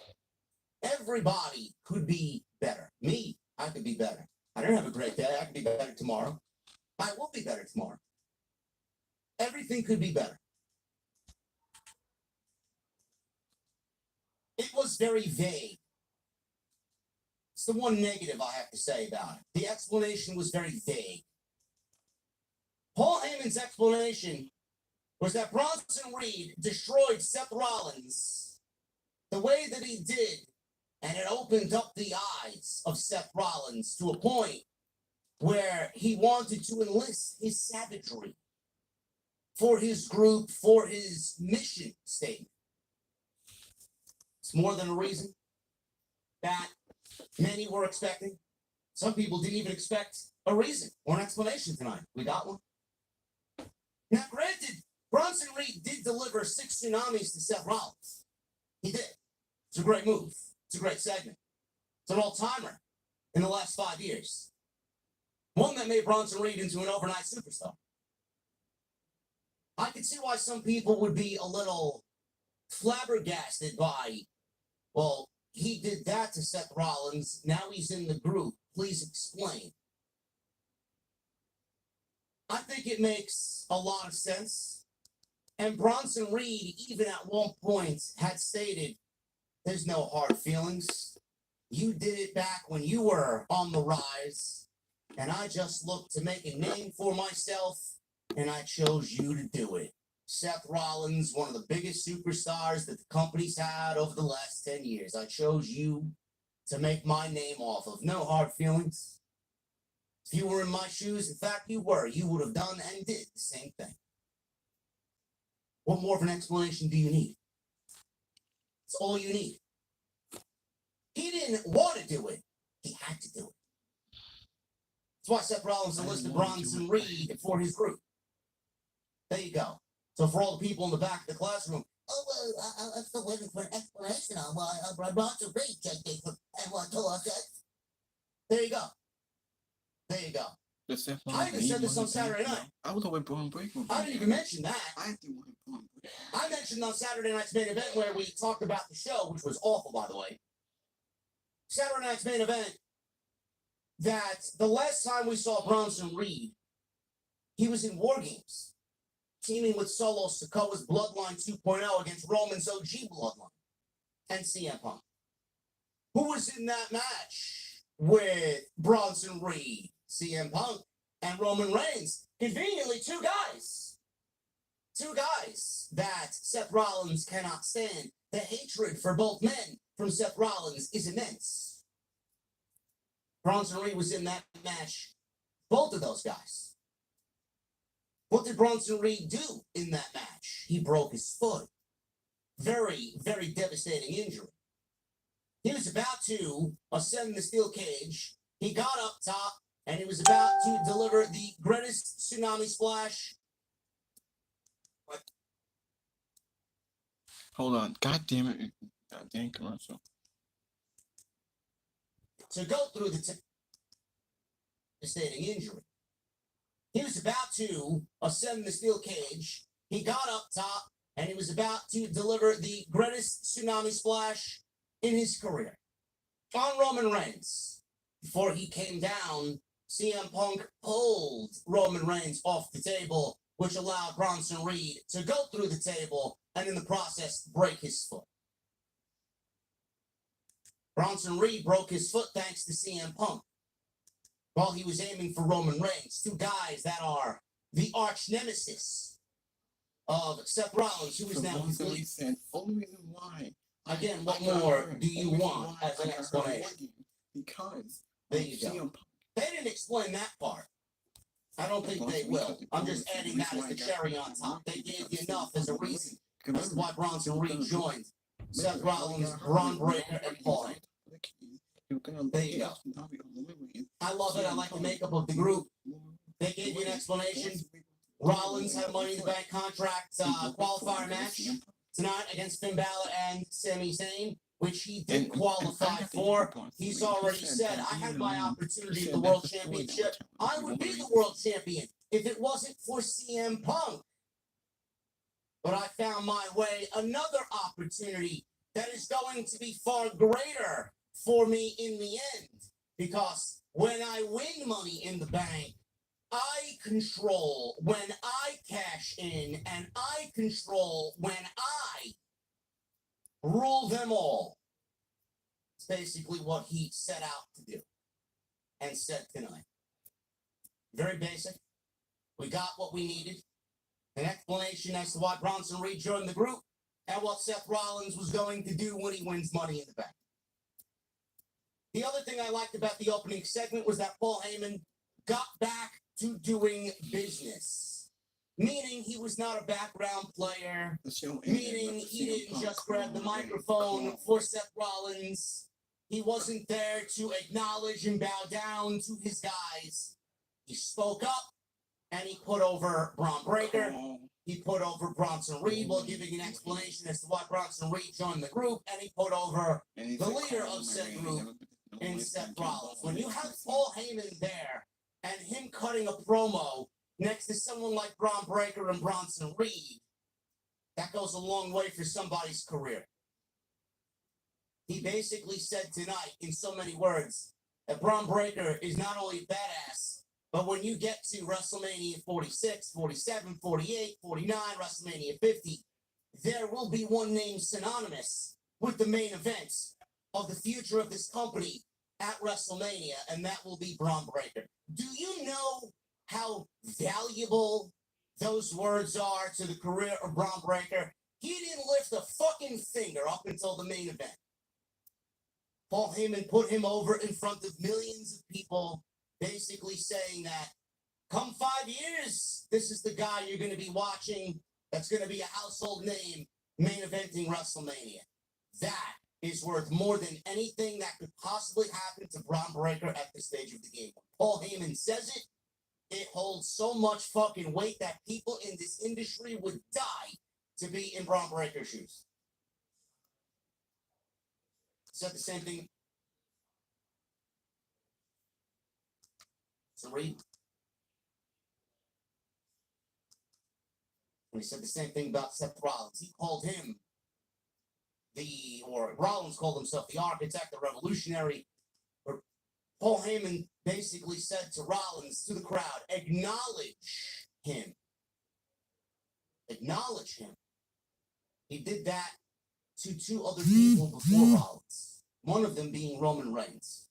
Everybody could be better. Me, I could be better. I didn't have a great day. I could be better tomorrow. I will be better tomorrow. Everything could be better. It was very vague. It's the one negative I have to say about it. The explanation was very vague. Paul Heyman's explanation was that Bronson Reed destroyed Seth Rollins the way that he did, and it opened up the eyes of Seth Rollins to a point where he wanted to enlist his savagery for his group, for his mission statement. It's more than a reason that many were expecting. Some people didn't even expect a reason or an explanation tonight. We got one. Now, granted, Bronson Reed did deliver 6 tsunamis to Seth Rollins. He did. It's a great move. It's a great segment. It's an all-timer in the last 5 years. One that made Bronson Reed into an overnight superstar. I can see why some people would be a little flabbergasted by, well, he did that to Seth Rollins. Now he's in the group. Please explain. I think it makes a lot of sense. And Bronson Reed, even at one point, had stated, there's no hard feelings. You did it back when you were on the rise. And I just looked to make a name for myself. And I chose you to do it. Seth Rollins, one of the biggest superstars that the company's had over the last 10 years. I chose you to make my name off of. No hard feelings. If you were in my shoes, in fact you were, you would have done and did the same thing. What more of an explanation do you need? It's all you need. He didn't want to do it. He had to do it. That's why Seth Rollins enlisted Bronson Reed for his group. There you go. So for all the people in the back of the classroom, oh, well, I'm still waiting for an explanation on why Bronson Reed checked it and what told us that. There you go. There you go. I even said this on Saturday night. I was hoping Braun Breaker. I didn't even mention that. I didn't want Braun Breaker. I mentioned on Saturday night's main event where we talked about the show, which was awful, by the way. Saturday night's main event, that the last time we saw Bronson Reed, he was in War Games, teaming with Solo Sikoa's Bloodline 2.0 against Roman's OG Bloodline and CM Punk. Who was in that match with Bronson Reed, CM Punk, and Roman Reigns? Conveniently, two guys. Two guys that Seth Rollins cannot stand. The hatred for both men from Seth Rollins is immense. Bronson Reed was in that match. Both of those guys. What did Bronson Reed do in that match? He broke his foot. Very, very devastating injury. He was about to ascend the steel cage. He got up top, and he was about to deliver the greatest tsunami splash. What? Hold on. God damn it. God damn commercial. To go through the devastating injury. He was about to ascend the steel cage. He got up top, and he was about to deliver the greatest tsunami splash in his career on Roman Reigns before he came down CM Punk pulled Roman Reigns off the table, which allowed Bronson Reed to go through the table and in the process break his foot. Bronson Reed broke his foot thanks to CM Punk while he was aiming for Roman Reigns, two guys that are the arch nemesis of Seth Rollins, who is now his lead. Said, only reason why. Again, what more do you want as an explanation? Because there you go. They didn't explain that part. I don't think they will. I'm just adding that as the cherry on top. They gave you enough as a reason as to why Bronson Reed joined Seth Rollins, Braun Breaker, and Paul Heyman. There you go. I love it. I like the makeup of the group. They gave you an explanation. Rollins had a Money in the Bank contract qualifier match tonight against Finn Balor and Sami Zayn, which he did qualify for. He's already said, I had my opportunity at the World Championship. I would be the World Champion if it wasn't for CM Punk. But I found my way another opportunity that is going to be far greater for me in the end. Because when I win Money in the Bank, I control when I cash in, and I control when I rule them all. It's basically what he set out to do and said tonight. Very basic. We got what we needed. An explanation as to why Bronson Reed joined the group and what Seth Rollins was going to do when he wins Money in the Bank. The other thing I liked about the opening segment was that Paul Heyman got back to doing business. Meaning he was not a background player. Meaning he didn't just grab the microphone for Seth Rollins. He wasn't there to acknowledge and bow down to his guys. He spoke up and he put over Braun Breaker. He put over Bronson Reed while giving an explanation as to why Bronson Reed joined the group. And he put over the leader of said group in Seth Rollins. When you have Paul Heyman there and him cutting a promo next to someone like Braun Breaker and Bronson Reed, that goes a long way for somebody's career. He basically said tonight, in so many words, that Braun Breaker is not only badass, but when you get to WrestleMania 46, 47, 48, 49, WrestleMania 50, there will be one name synonymous with the main events of the future of this company at WrestleMania, and that will be Braun Breaker. Do you know how valuable those words are to the career of Braun Breaker? He didn't lift a fucking finger up until the main event. Paul Heyman put him over in front of millions of people, basically saying that come 5 years, this is the guy you're going to be watching that's going to be a household name main eventing WrestleMania. That is worth more than anything that could possibly happen to Braun Breaker at this stage of the game. When Paul Heyman says it, it holds so much fucking weight that people in this industry would die to be in Braun Breaker's shoes. Said the same thing. So read. And he said the same thing about Seth Rollins. He called him Rollins called himself the architect, the revolutionary. Or Paul Heyman basically said to Rollins, to the crowd, acknowledge him. Acknowledge him. He did that to two other people before Rollins, one of them being Roman Reigns.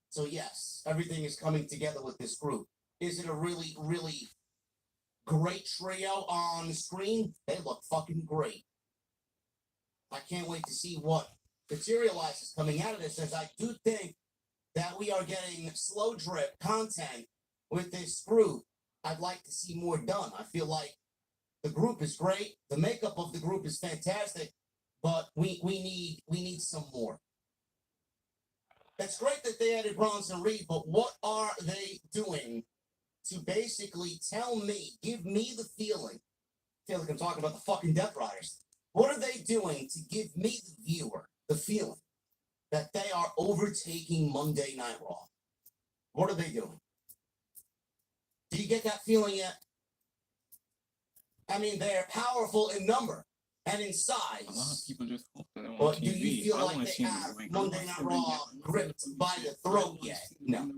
So yes, everything is coming together with this group. Is it a really, really great trio on screen? They look fucking great. I can't wait to see what materializes coming out of this, as I do think that we are getting slow drip content with this group. I'd like to see more done. I feel like the group is great. The makeup of the group is fantastic, but we need some more. It's great that they added Bronson Reed, but what are they doing to basically tell me, give me the feeling, I feel like I'm talking about the fucking Death Riders. What are they doing to give me, the viewer, the feeling that they are overtaking Monday Night Raw? What are they doing? Do you get that feeling yet? I mean, they're powerful in number and in size. A lot of people just hope that on But TV. do you feel I like wanna they see them have like, Monday Night Raw gripped by the throat yet? No.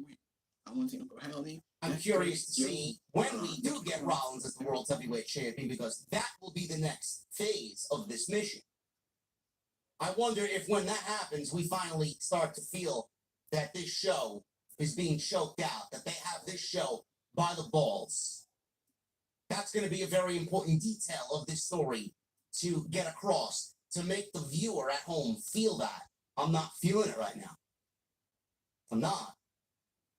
I want to see no brutality. I'm That's curious to great. see when we do get Rollins as the World Heavyweight Champion, because that will be the next phase of this mission. I wonder if when that happens, we finally start to feel that this show is being choked out, that they have this show by the balls. That's going to be a very important detail of this story to get across, to make the viewer at home feel that. I'm not feeling it right now. I'm not.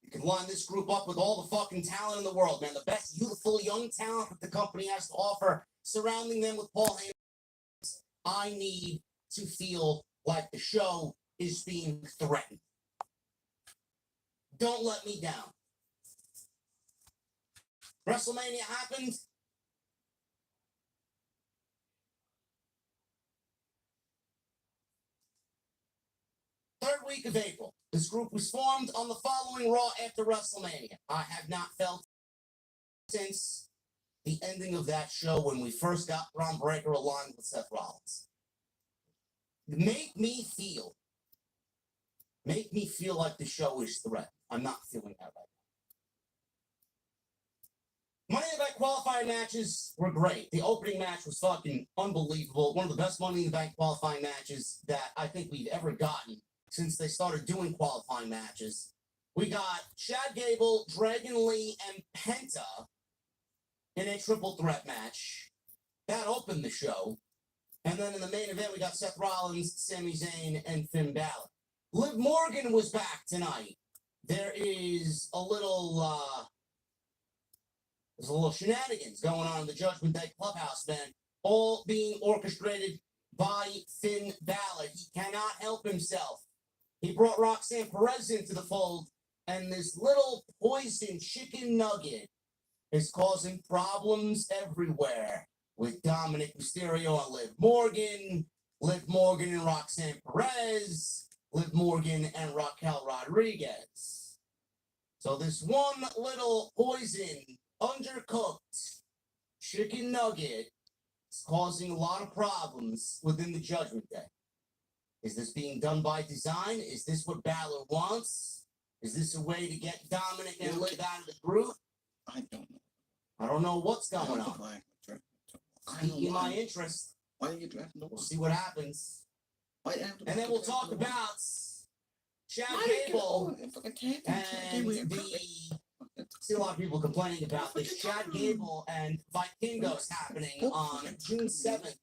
You can line this group up with all the fucking talent in the world, man. The best youthful young talent that the company has to offer, surrounding them with Paul Heyman. I need to feel like the show is being threatened. Don't let me down. WrestleMania happened. Third week of April. This group was formed on the following Raw after WrestleMania. I have not felt since the ending of that show when we first got Braun Breaker aligned with Seth Rollins. Make me feel like the show is threatened. I'm not feeling that right now. Money in the Bank qualifying matches were great. The opening match was fucking unbelievable. One of the best Money in the Bank qualifying matches that I think we've ever gotten since they started doing qualifying matches. We got Chad Gable, Dragon Lee, and Penta in a triple threat match. That opened the show. And then in the main event, we got Seth Rollins, Sami Zayn, and Finn Balor. Liv Morgan was back tonight. There is a little, there's a little shenanigans going on in the Judgment Day Clubhouse, man. All being orchestrated by Finn Balor. He cannot help himself. He brought Roxanne Perez into the fold, and this little poison chicken nugget is causing problems everywhere with Dominic Mysterio and Liv Morgan and Roxanne Perez, Liv Morgan and Raquel Rodriguez. So this one little poison, undercooked chicken nugget is causing a lot of problems within the Judgment Day. Is this being done by design? Is this what Balor wants? Is this a way to get Dominic and Liv out of the group? I don't know. I don't know what's going on. Piquing my Why interest. didn't you draft no We'll one? see what happens. Why didn't you have to And then we'll draft talk no one? about Chad Why didn't you Gable get fucking tag team and Chad Gable and the. See a lot of people complaining about this Chad Gable and Vikingos happening on June 7th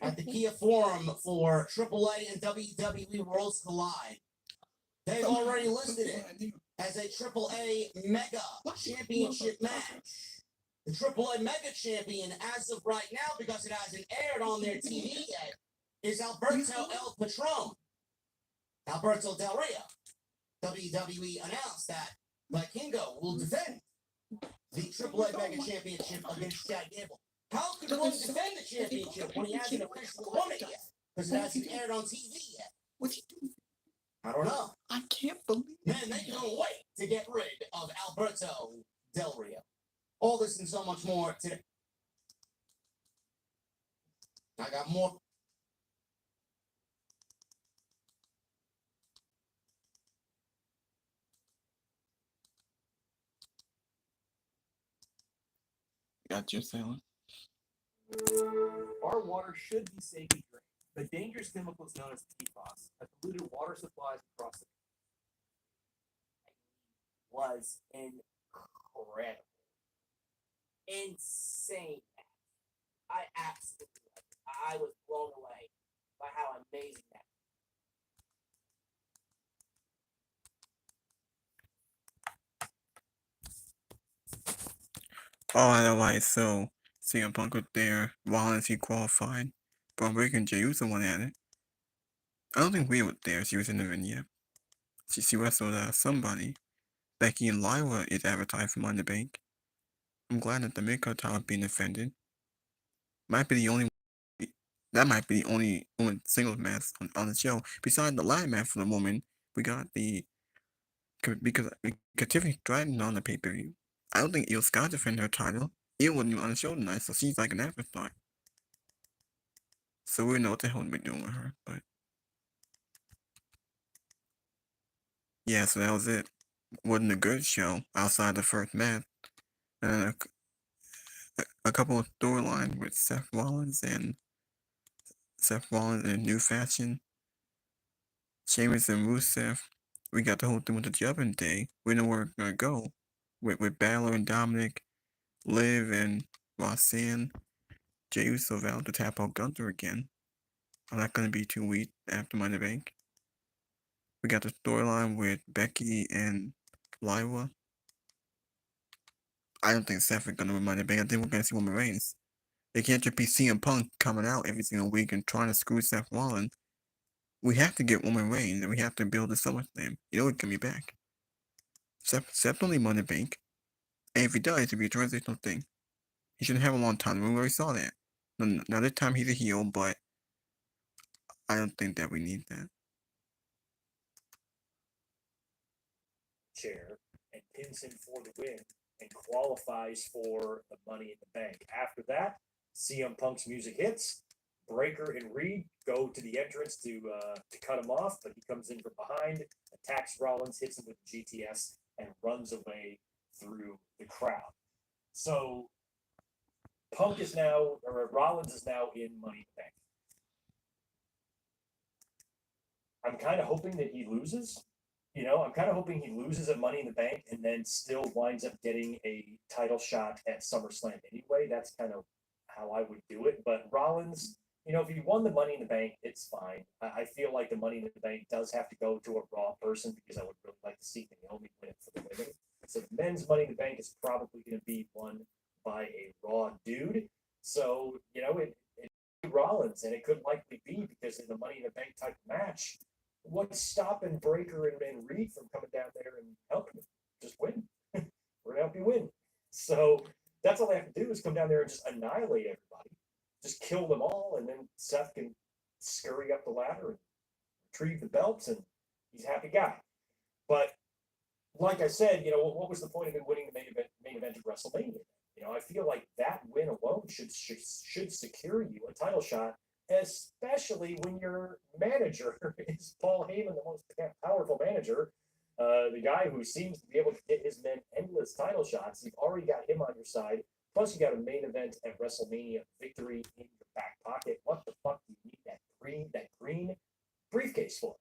at the Kia Forum for AAA and WWE Worlds Collide. They've already listed it as a AAA Mega Championship match. The AAA Mega Champion, as of right now, because it hasn't aired on their TV yet, is Alberto El Patron. Alberto Del Rio. WWE announced that Vikingo will defend the AAA Mega Championship against Chad Gable. How could one defend the championship when he hasn't officially won it yet? Because it hasn't aired on TV yet. What's he doing? I don't know. I can't believe Man, they can't wait to get rid of Alberto Del Rio. All this and so much more today. I got more. Got your salad. Our water should be safe to drink, but dangerous chemicals known as PFAS have polluted water supplies across the country. Was incredible. Insane. I absolutely loved it. I was blown away by how amazing that Oh, otherwise, so CM Punk was there. Rollins, he qualified. Braun Breaker and Jey Uso went at it. I don't think Rhea was there. She was in the vignette. She wrestled somebody. Becky and Lyra is advertised from Money in the Bank. I'm glad that the mid-card title is being defended. Might be the only. That might be the only woman singles match on the show. Besides the ladder match for the woman, we got the because Tiffany Stratton on the pay-per-view. I don't think Io Sky defended her title. Io wasn't even on the show tonight, so she's like an afterthought. So we don't know what the hell we're doing with her, but yeah, so that was it. wasn't a good show outside the first match. And a couple of storylines with Seth Rollins in a new fashion, Sheamus and Rusev. We got the whole thing with the Judgment Day. We know where it's gonna go with Balor and Dominic, Liv and Roxanne, Jey Uso vowed to tap out Gunther again. I'm not gonna be too weak after Money in the Bank. We got the storyline with Becky and Lyra. I don't think Seth is gonna win Money in the Bank. I think we're gonna see Roman Reigns. They can't just be CM Punk coming out every single week and trying to screw Seth Rollins. We have to get Roman Reigns and we have to build a SummerSlam. You know he's gonna be back. Seth don't need Money in the Bank. And if he does, it'll be a transitional thing. He shouldn't have a long time. We already saw that. Now this time he's a heel, but I don't think that we need that. Chair and pins him for the win and qualifies for the Money in the Bank. After that, CM Punk's music hits. Breaker and Reed go to the entrance to cut him off, but he comes in from behind, attacks Rollins, hits him with the GTS, and runs away through the crowd. So Rollins is now in Money in the Bank. I'm kind of hoping that he loses. I'm kind of hoping he loses at Money in the Bank and then still winds up getting a title shot at SummerSlam anyway. That's kind of how I would do it. But Rollins, if he won the Money in the Bank, it's fine. I feel like the Money in the Bank does have to go to a Raw person because I would really like to see Naomi win it for the women. So the men's Money in the Bank is probably going to be won by a Raw dude. So, it's Rollins, and it could likely be because in the Money in the Bank type match, what's stopping Breaker and Reed from coming down there and helping him? Just win. We're going to help you win. So that's all they have to do is come down there and just annihilate everybody. Just kill them all, and then Seth can scurry up the ladder and retrieve the belts, and he's a happy guy. But like I said, what was the point of him winning the main event of WrestleMania? I feel like that win alone should secure you a title shot, especially when your manager is Paul Heyman, the most powerful manager, the guy who seems to be able to get his men endless title shots. You've already got him on your side. Plus, you got a main event at WrestleMania victory in your back pocket. What the fuck do you need that green briefcase for?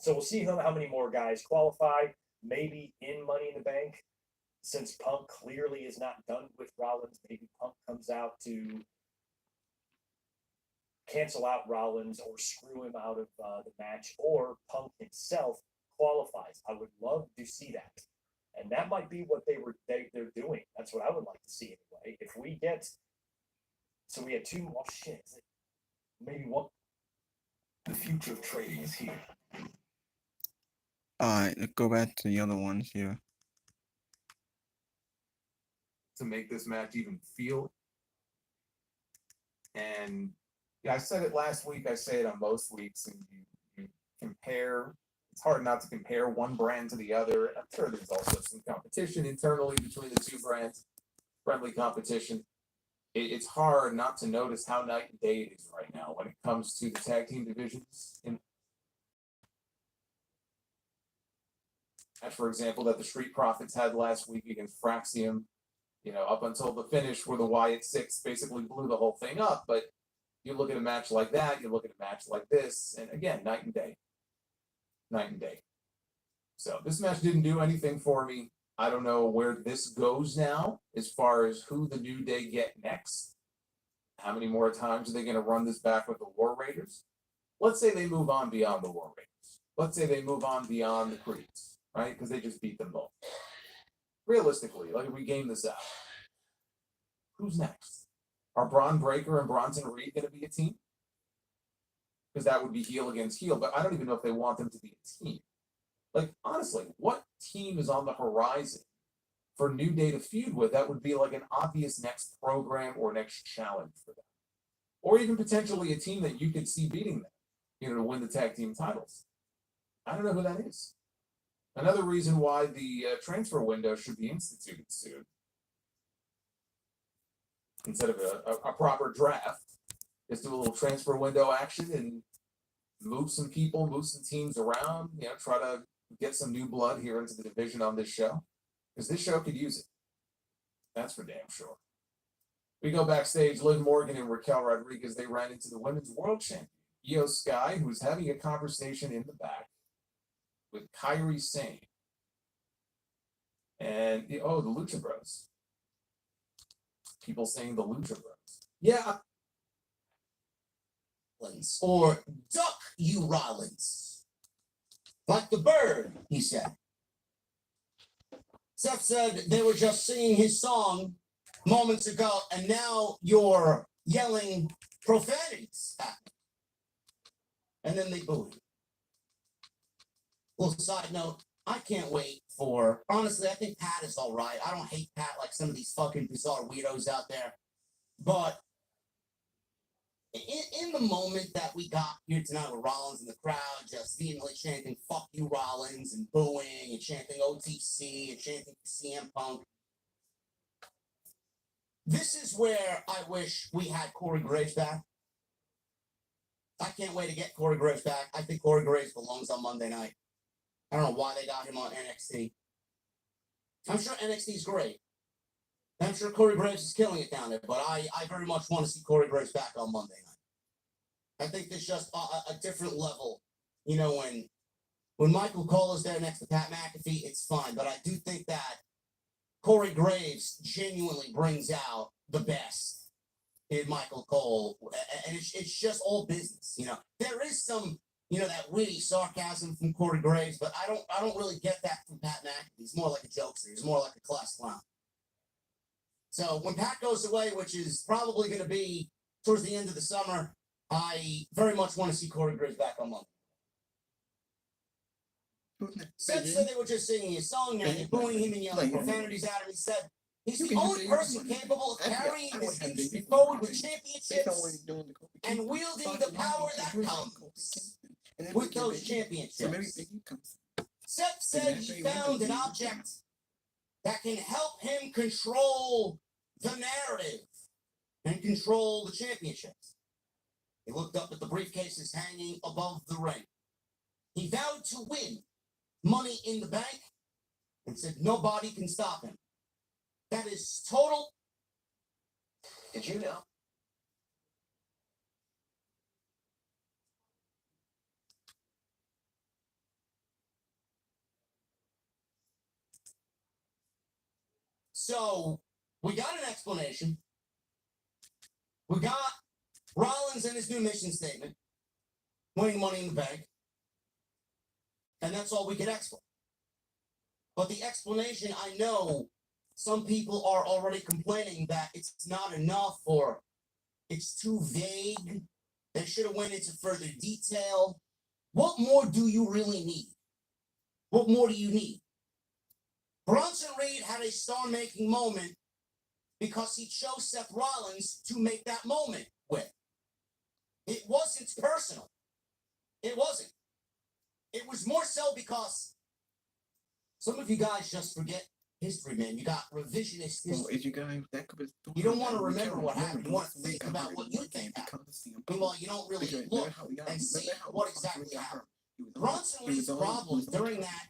So we'll see how many more guys qualify. Maybe in Money in the Bank, since Punk clearly is not done with Rollins. Maybe Punk comes out to cancel out Rollins or screw him out of the match, or Punk himself qualifies. I would love to see that. And that might be what they're doing. That's what I would like to see anyway. If we get, so we had two. Oh shit! Maybe one. The future of trading is here. Let's go back to the other ones here. To make this match even feel. And I said it last week. I say it on most weeks, and you compare. It's hard not to compare one brand to the other. I'm sure there's also some competition internally between the two brands, friendly competition. It's hard not to notice how night and day it is right now when it comes to the tag team divisions. For example, that the Street Profits had last week against Fraxium, up until the finish where the Wyatt Six basically blew the whole thing up. But you look at a match like that, you look at a match like this, and again, night and day. Night and day. So this match didn't do anything for me. I don't know where this goes now as far as who the New Day get next. How many more times are they going to run this back with the War Raiders? Let's say they move on beyond the War Raiders. Let's say they move on beyond the Creeds, right? Because they just beat them both. Realistically, if we game this out, who's next? Are Braun Breaker and Bronson Reed going to be a team? Because that would be heel against heel, but I don't even know if they want them to be a team. Honestly, what team is on the horizon for New Day to feud with that would be like an obvious next program or next challenge for them? Or even potentially a team that you could see beating them, to win the tag team titles. I don't know who that is. Another reason why the transfer window should be instituted soon, instead of a proper draft. Just do a little transfer window action and move some people, move some teams around, try to, get some new blood here into the division on this show, because this show could use it. That's for damn sure. We go backstage. Liv Morgan and Raquel Rodriguez, they ran into the Women's World Champion, Io Sky, who's having a conversation in the back with Kairi Sane. And, the Lucha Bros. People saying the Lucha Bros. Yeah. Or duck you, Rollins. Like the bird, he said. Seth said they were just singing his song moments ago, and now you're yelling profanities at me. And then they booed. Little side note, I can't wait for, honestly, I think Pat is all right. I don't hate Pat like some of these fucking bizarre weirdos out there. But in the moment that we got here tonight with Rollins and the crowd just vehemently chanting, fuck you, Rollins, and booing, and chanting OTC, and chanting CM Punk, this is where I wish we had Corey Graves back. I can't wait to get Corey Graves back. I think Corey Graves belongs on Monday night. I don't know why they got him on NXT. I'm sure NXT is great. I'm sure Corey Graves is killing it down there, but I very much want to see Corey Graves back on Monday night. I think there's just a different level. You know, when Michael Cole is there next to Pat McAfee, it's fine. But I do think that Corey Graves genuinely brings out the best in Michael Cole. And it's just all business, you know. There is some, you know, that witty sarcasm from Corey Graves, but I don't really get that from Pat McAfee. He's more like a jokester. He's more like a class clown. So when Pat goes away, which is probably going to be towards the end of the summer, I very much want to see Corey Graves back on Monday. Seth said they were just singing his song and booing him and yelling profanities at him. He said he's the only person capable of carrying this industry forward with championships and wielding the power that comes with those championships. Seth said he found an object that can help him control the narrative and control the championships. He looked up at the briefcases hanging above the ring. He vowed to win Money in the Bank and said nobody can stop him. That is total. Did you know? So we got an explanation. We got Rollins and his new mission statement, winning Money in the Bank. And that's all we could export. But the explanation, I know some people are already complaining that it's not enough or it's too vague. They should have went into further detail. What more do you really need? What more do you need? Bronson Reed had a star-making moment because he chose Seth Rollins to make that moment with. It wasn't personal. It wasn't. It was more so because some of you guys just forget history, man. You got revisionist history. You don't want to remember what happened. You want to think about what you think happened. Meanwhile, you don't really look and see what exactly happened. Bronson Reed's problem during that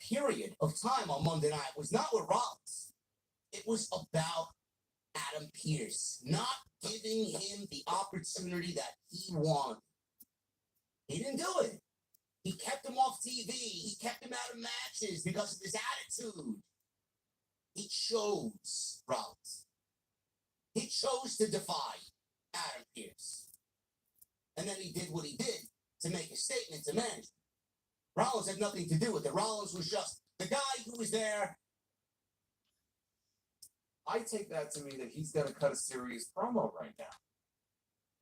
period of time on Monday night was not with Rollins. It was about Adam Pearce not giving him the opportunity that he wanted. He didn't do it. He kept him off TV. He kept him out of matches because of his attitude. He chose Rollins. He chose to defy Adam Pearce. And then he did what he did to make a statement to management. Rollins had nothing to do with it. Rollins was just the guy who was there. I take that to mean that he's going to cut a serious promo right now.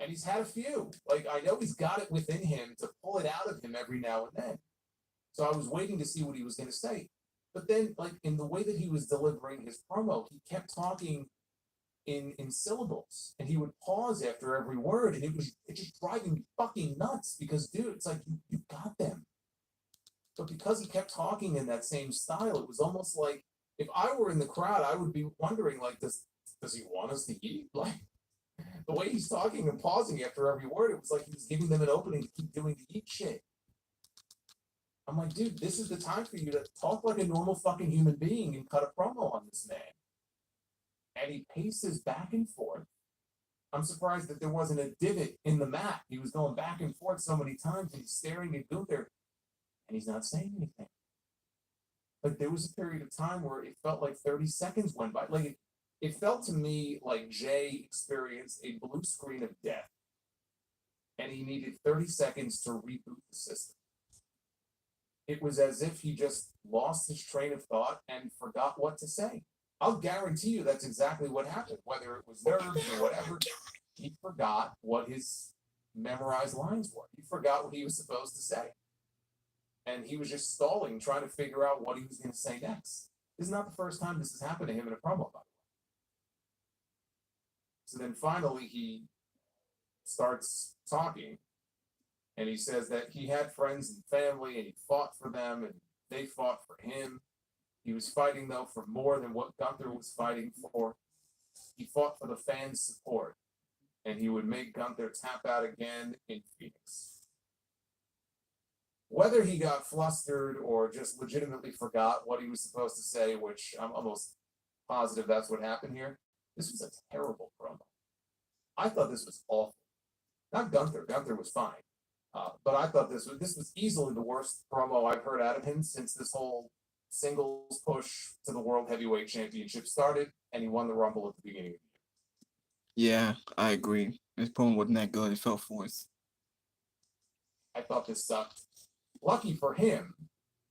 And he's had a few. Like, I know he's got it within him to pull it out of him every now and then. So I was waiting to see what he was going to say. But then, like, in the way that he was delivering his promo, he kept talking in syllables. And he would pause after every word. And it just driving me fucking nuts. Because, dude, it's like, you got them. But because he kept talking in that same style, it was almost like, if I were in the crowd, I would be wondering, like, does he want us to eat? Like, the way he's talking and pausing after every word, it was like he was giving them an opening to keep doing the eat shit. I'm like, dude, this is the time for you to talk like a normal fucking human being and cut a promo on this man. And he paces back and forth. I'm surprised that there wasn't a divot in the mat. He was going back and forth so many times, and he's staring at Gunther, and he's not saying anything. Like, there was a period of time where it felt like 30 seconds went by. Like, it felt to me like Jay experienced a blue screen of death, and he needed 30 seconds to reboot the system. It was as if he just lost his train of thought and forgot what to say. I'll guarantee you that's exactly what happened. Whether it was nerves or whatever, he forgot what his memorized lines were. He forgot what he was supposed to say. And he was just stalling, trying to figure out what he was going to say next. This is not the first time this has happened to him in a promo, by the way. So then finally he starts talking, and he says that he had friends and family, and he fought for them, and they fought for him. He was fighting, though, for more than what Gunther was fighting for. He fought for the fans' support, and he would make Gunther tap out again in Phoenix. Whether he got flustered or just legitimately forgot what he was supposed to say, which I'm almost positive that's what happened here, this was a terrible promo. I thought this was awful. Not Gunther. Gunther was fine. But I thought this was easily the worst promo I've heard out of him since this whole singles push to the World Heavyweight Championship started, and he won the Rumble at the beginning of the year. Yeah, I agree. This promo wasn't that good. It felt forced. I thought this sucked. Lucky for him,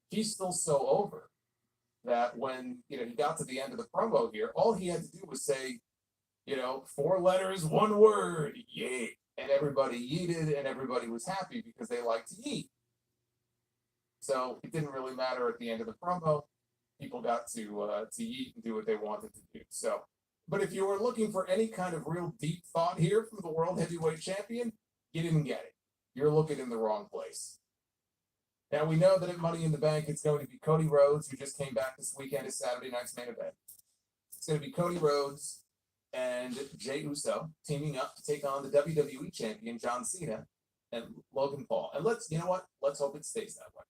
he's still so over that when he got to the end of the promo here, all he had to do was say, 4 letters, 1 word, yeet. And everybody yeeted, and everybody was happy because they like to eat. So it didn't really matter at the end of the promo. People got to eat and do what they wanted to do. So, but if you were looking for any kind of real deep thought here from the World Heavyweight Champion, you didn't get it. You're looking in the wrong place. Now, we know that at Money in the Bank, it's going to be Cody Rhodes, who just came back this weekend as Saturday night's main event. It's going to be Cody Rhodes and Jey Uso teaming up to take on the WWE champion, John Cena, and Logan Paul. And let's hope it stays that way.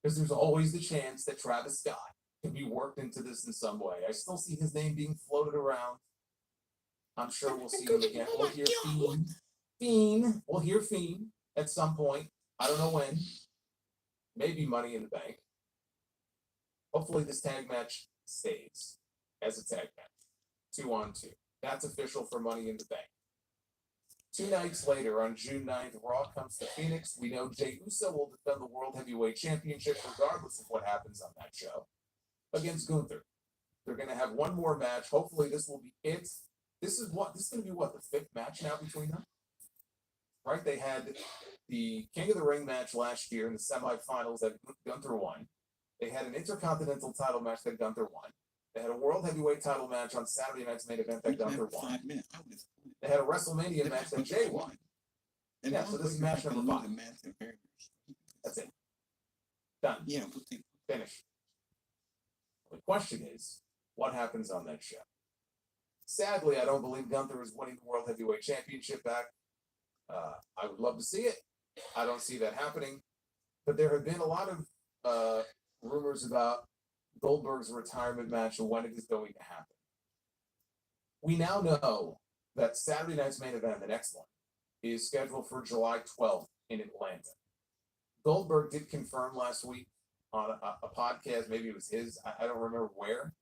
Because there's always the chance that Travis Scott can be worked into this in some way. I still see his name being floated around. I'm sure we'll see him again. We'll hear Fiend. We'll hear Fiend at some point. I don't know when. Maybe Money in the Bank. Hopefully this tag match stays as a tag match. 2-on-2. That's official for Money in the Bank. 2 nights later, on June 9th, Raw comes to Phoenix. We know Jey Uso will defend the World Heavyweight Championship regardless of what happens on that show against Gunther. They're going to have one more match. Hopefully this will be it. This is going to be the 5th match now between them? Right? They had the King of the Ring match last year in the semifinals that Gunther won. They had an Intercontinental title match that Gunther won. They had a World Heavyweight title match on Saturday night's main event that Gunther won. They had a WrestleMania match that Jay won. Yeah, so this is match number 5. That's it. Done. Yeah, Finish. The question is, what happens on that show? Sadly, I don't believe Gunther is winning the World Heavyweight Championship back. I would love to see it. I don't see that happening. But there have been a lot of rumors about Goldberg's retirement match and when it is going to happen. We now know that Saturday night's main event, the next one, is scheduled for July 12th in Atlanta. Goldberg did confirm last week on a podcast, maybe it was his, I don't remember where.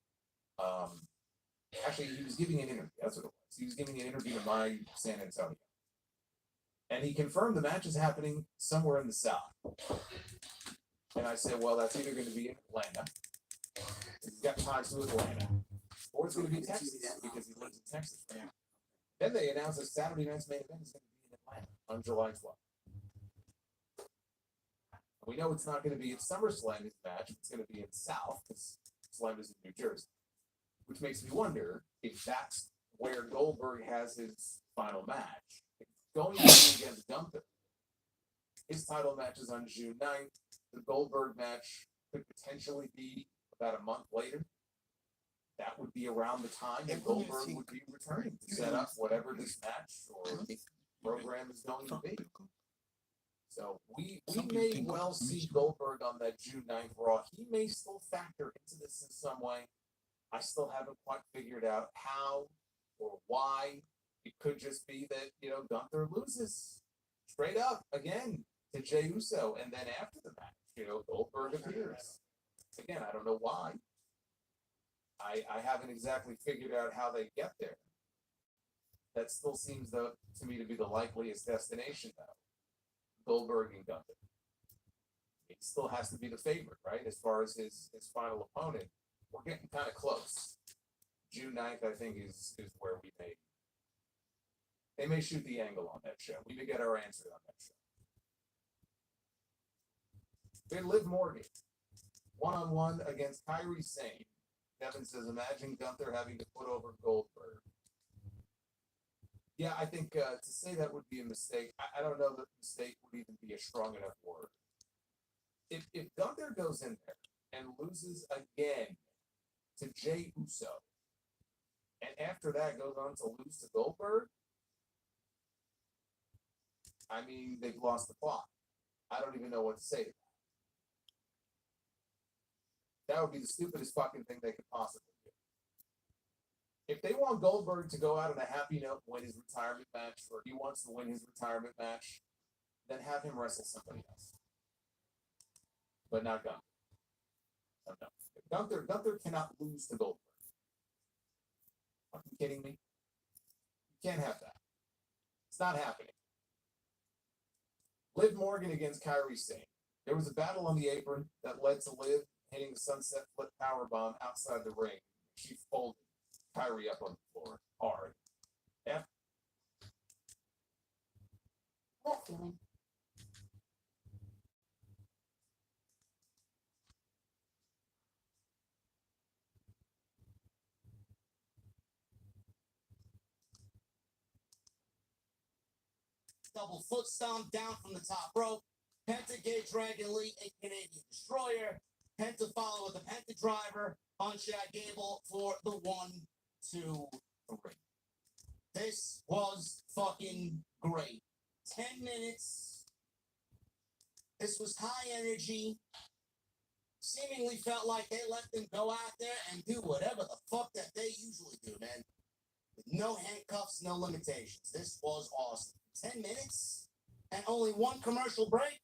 Actually, he was giving an interview, that's what it was. He was giving an interview to My San Antonio. And he confirmed the match is happening somewhere in the South. And I said, well, that's either going to be in Atlanta, he's got ties to Atlanta, or it's going to be Texas, because he lives in Texas. Yeah. Then they announced that Saturday night's main event is going to be in Atlanta on July 12th. We know it's not going to be at SummerSlam, his match. It's going to be in the South, because Slam is in New Jersey. Which makes me wonder if that's where Goldberg has his final match. If it's going to be against Gunther. His title match is on June 9th. The Goldberg match could potentially be about a month later. That would be around the time that Goldberg would be returning to set up whatever this match or program is going to be. So we Some people may think well Goldberg see missed. Goldberg on that June 9th Raw. He may still factor into this in some way. I still haven't quite figured out how or why. It could just be that, Gunther loses straight up again to Jey Uso. And then after the match, Goldberg appears. Again, I don't know why. I haven't exactly figured out how they get there. That still seems, to me to be the likeliest destination, though. Goldberg and Gunther. He still has to be the favorite, right? As far as his final opponent. We're getting kind of close. June 9th, I think, is where they may shoot the angle on that show. We may get our answer on that show. Then Liv Morgan, one-on-one against Kairi Sane. Kevin says, imagine Gunther having to put over Goldberg. Yeah, I think to say that would be a mistake. I don't know that mistake would even be a strong enough word. If Gunther goes in there and loses again to Jey Uso, and after that goes on to lose to Goldberg, I mean, they've lost the plot. I don't even know what to say to that. That would be the stupidest fucking thing they could possibly do. If they want Goldberg to go out on a happy note, win his retirement match, or he wants to win his retirement match, then have him wrestle somebody else. But not Gunther. No. Gunther cannot lose to Goldberg. Are you kidding me? You can't have that. It's not happening. Liv Morgan against Kairi Sane. There was a battle on the apron that led to Liv hitting the sunset flip powerbomb outside the ring. She folded Kairi up on the floor hard. Yeah. What feeling? Double foot stomp down from the top rope. Penta gave Dragon Lee a Canadian Destroyer. Penta followed with a Penta Driver on Chad Gable for the 1, 2, 3. This was fucking great. 10 minutes. This was high energy. Seemingly felt like they let them go out there and do whatever the fuck that they usually do, man. With no handcuffs, no limitations. This was awesome. 10 minutes and only one commercial break.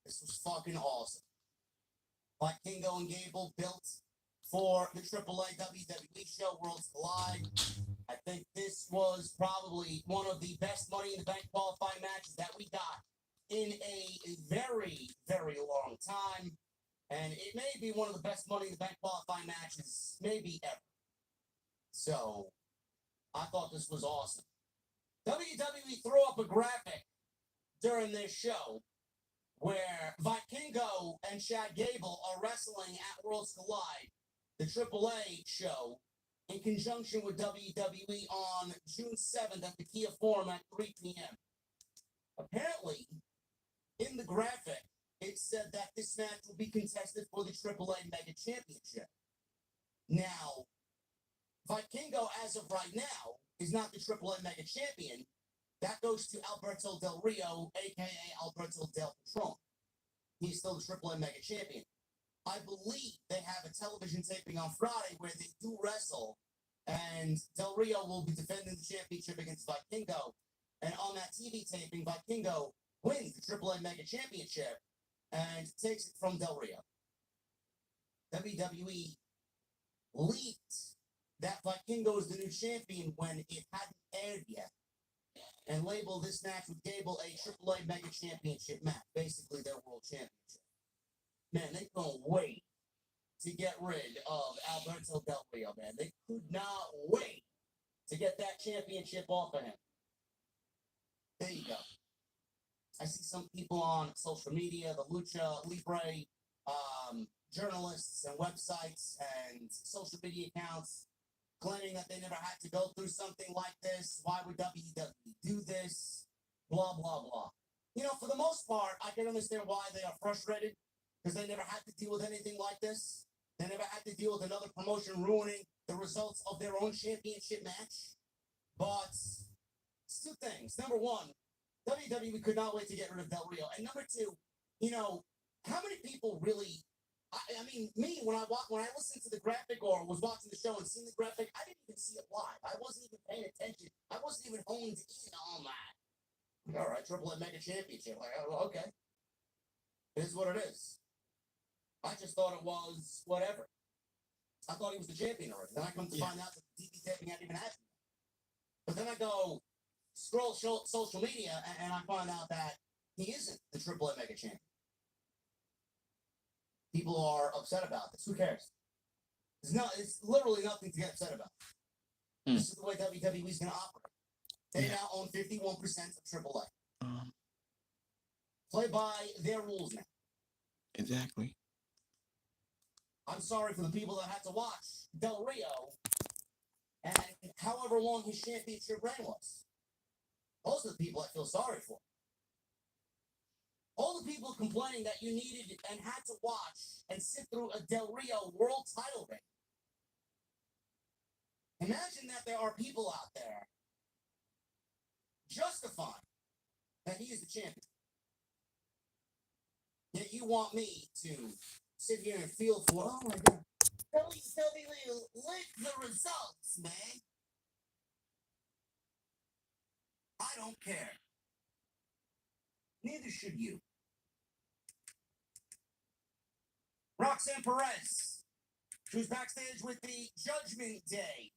This was fucking awesome. Like Kingo and Gable built for the AAA WWE show Worlds Collide. I think this was probably one of the best Money in the Bank qualifying matches that we got in a very, very long time. And it may be one of the best Money in the Bank qualifying matches maybe ever. So I thought this was awesome. WWE threw up a graphic during this show where Vikingo and Chad Gable are wrestling at Worlds Collide, the AAA show, in conjunction with WWE on June 7th at the Kia Forum at 3 p.m. Apparently, in the graphic, it said that this match will be contested for the AAA Mega Championship. Now, Vikingo, as of right now, is not the AAA Mega Champion. That goes to Alberto Del Rio, a.k.a. Alberto Del Patron. He's still the AAA Mega Champion. I believe they have a television taping on Friday where they do wrestle, and Del Rio will be defending the championship against Vikingo. And on that TV taping, Vikingo wins the AAA Mega Championship and takes it from Del Rio. WWE leaked that Vikingo is the new champion when it hadn't aired yet, and labeled this match with Gable a AAA Mega Championship match, basically their world championship. Man, they couldn't wait to get rid of Alberto Del Rio, man. They could not wait to get that championship off of him. There you go. I see some people on social media, the Lucha Libre journalists and websites and social media accounts claiming that they never had to go through something like this. Why would WWE do this? Blah, blah, blah. You know, for the most part, I can understand why they are frustrated because they never had to deal with anything like this. They never had to deal with another promotion ruining the results of their own championship match. But it's two things. Number one, WWE could not wait to get rid of Del Rio. And number two, you know, how many people really? I mean, me when I listened to the graphic or was watching the show and seeing the graphic, I didn't even see it live. I wasn't even paying attention. I wasn't even honed in on that. All right, Triple M Mega Championship. Like, oh, okay, it is what it is. I just thought it was whatever. I thought he was the champion already. Then I come to find out that the TV taping hadn't even happened. But then I go scroll social media and I find out that he isn't the Triple M Mega Champion. People are upset about this. Who cares? It's literally nothing to get upset about. This is the way WWE is going to operate. They now own 51% of AAA. Play by their rules now. Exactly. I'm sorry for the people that had to watch Del Rio and however long his championship reign was. Those are the people I feel sorry for. All the people complaining that you needed and had to watch and sit through a Del Rio world title reign. Imagine that there are people out there justifying that he is the champion. Yet you want me to sit here and feel for, oh my God, WWE lick the results, man. I don't care. Neither should you. Roxanne Perez, she was backstage with the Judgment Day